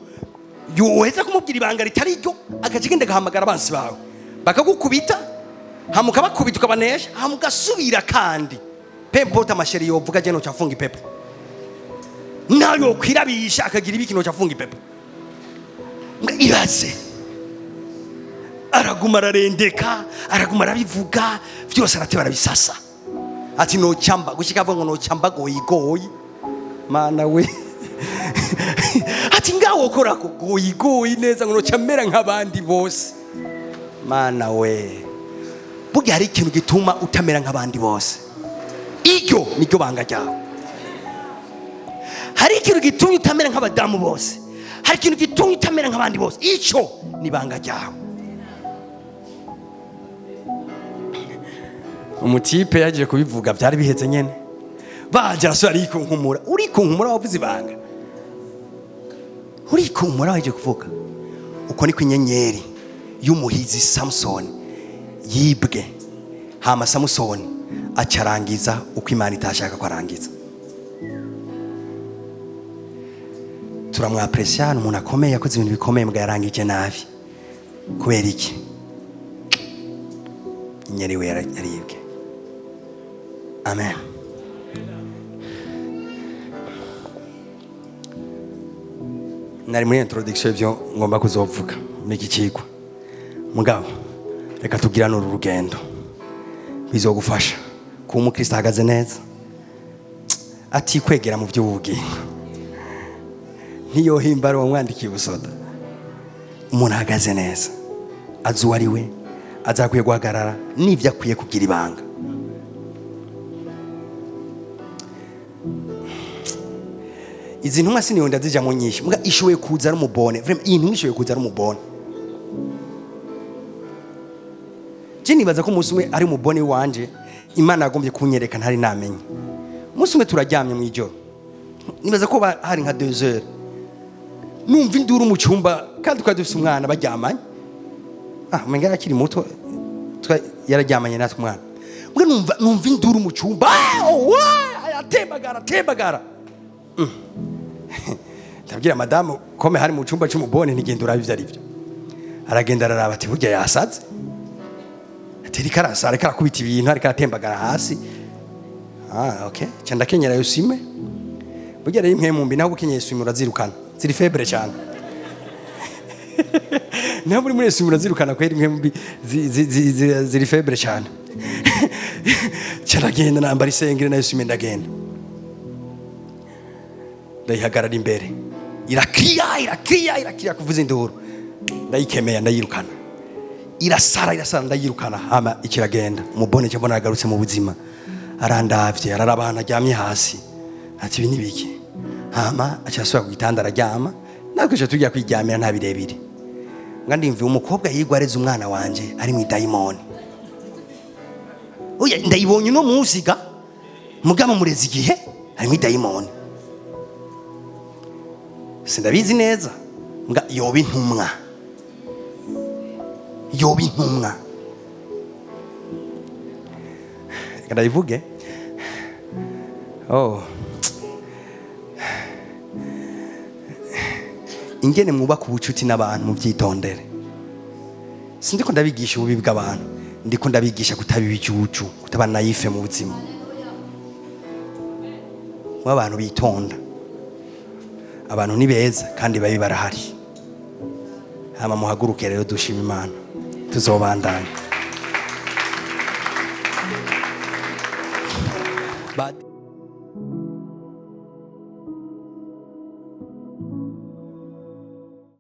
yoheza kumubwira ibanga ritari ryo agace genda gahamagara abansi bawe bakagukubita hamuka bakubita ukabanesha hamugasubira kandi pempo tamasheri yovuga je no cafunga ipepo nayo kwirabisha akagira ibikino cafunga ipepo iraze araguma ararendeka araguma arabivuga byose arateba arabisasa ati no cyamba gushika avuga ngo no cyamba goyigoyi mana we ati ngaho ukora ko goyigoyi neza ngo no cyamera nk'abandi bose mana we bugi hari ikintu gituma utamera nk'abandi bose iryo niryo banga ryawe hari ikintu gitumye utamera nk'abadamu bose hari ikintu gitumye utamera nk'abandi bose ico ni banga ryawe umutipe yaje kubivuga byari biheze nyene baje arasura arikunkumura urikunkumura wavuze ibanga urikunkumura waje kuvuga uko niko inyenyeri y'umuhizi Samson yibwe hama Samson acarangiza uko Imana itashaka ko arangiza turamwaprecia umuntu akomeye yakoze ibintu bikomeye mbwa yarangije nabi kubera iki inyenyeri we yaribwe amen nari muri introduction y'ivyo ngomba kuzovuga muri iki kigwa mugabo reka tugirane uru rugendo bizogufasha kuba umukristo ahagaze neza ati kwegera mu by'ubugingo ntiyohimbara uwo mwandikiye ubusoda umuntu ahagaze neza azi uwo ari we azakwiye guhagarara n'ibyo akwiye kugira ibanga izi ntumwa siniyo ndazija mu nyinshi mbwa ishoboye kuza ari umubone vraiment iyi ntumwa ishoboye kuza ari umubone je nibaza ko umunsi umwe ari umubone wanje Imana yagombye kunyereka ntari namenye umunsi umwe turaryamye mu ijoro nibaza ko hari nka 2 heures numva induru mu cyumba kandi twari dufite umwana baryamanye umenga akiri muto yararyamanye natwe umwana mbwa numva induru mu cyumba atembagara ndabwira madamu kome hari mu cyumba cy'umubone ntigenda urabivya arivyo aragenda araraba ati burya yasaze ateri karasa areka akubita ibintu areka atembagara hasi okay cyanda kenyera yosime burya rero imwe mu mbi naho gukenyera yosime urazirukana ziri febre cyane naho muri yosime urazirukana kwera imwe mu mbi ziri febre cyane cyaragenda nambara isengere na yosime ndagenda ndayihagarara imbere irakiriya kuvuza induru ndayikemera ndayirukana irasara ndayirukana hama ikiragenda umubone cyo mbona agarutse mu buzima arandavye ararabana aryamye hasi ati ibi nibiki hama acyasubira ku gitanda araryama nakwisha tujya kwiryamira nta birebire nga ndimviye umukobwa yigwa areze umwana wanje ari mu daimoni oya ndayibonye no musiga mugama murezi igihe ari mu daimoni sindabizi neza mbwa yoba intumwa reka ndayivuge ingene mwubaka ubucuti n'abantu mubyitondere sindiko ndabigisha ububi bw'abantu ndiko ndabigisha kutaba ibicucu kutaba nayife mu buzima abantu bitonda abantu ni beza kandi babi barahari hama muhaguruke rero dushima Imana tuzobandanya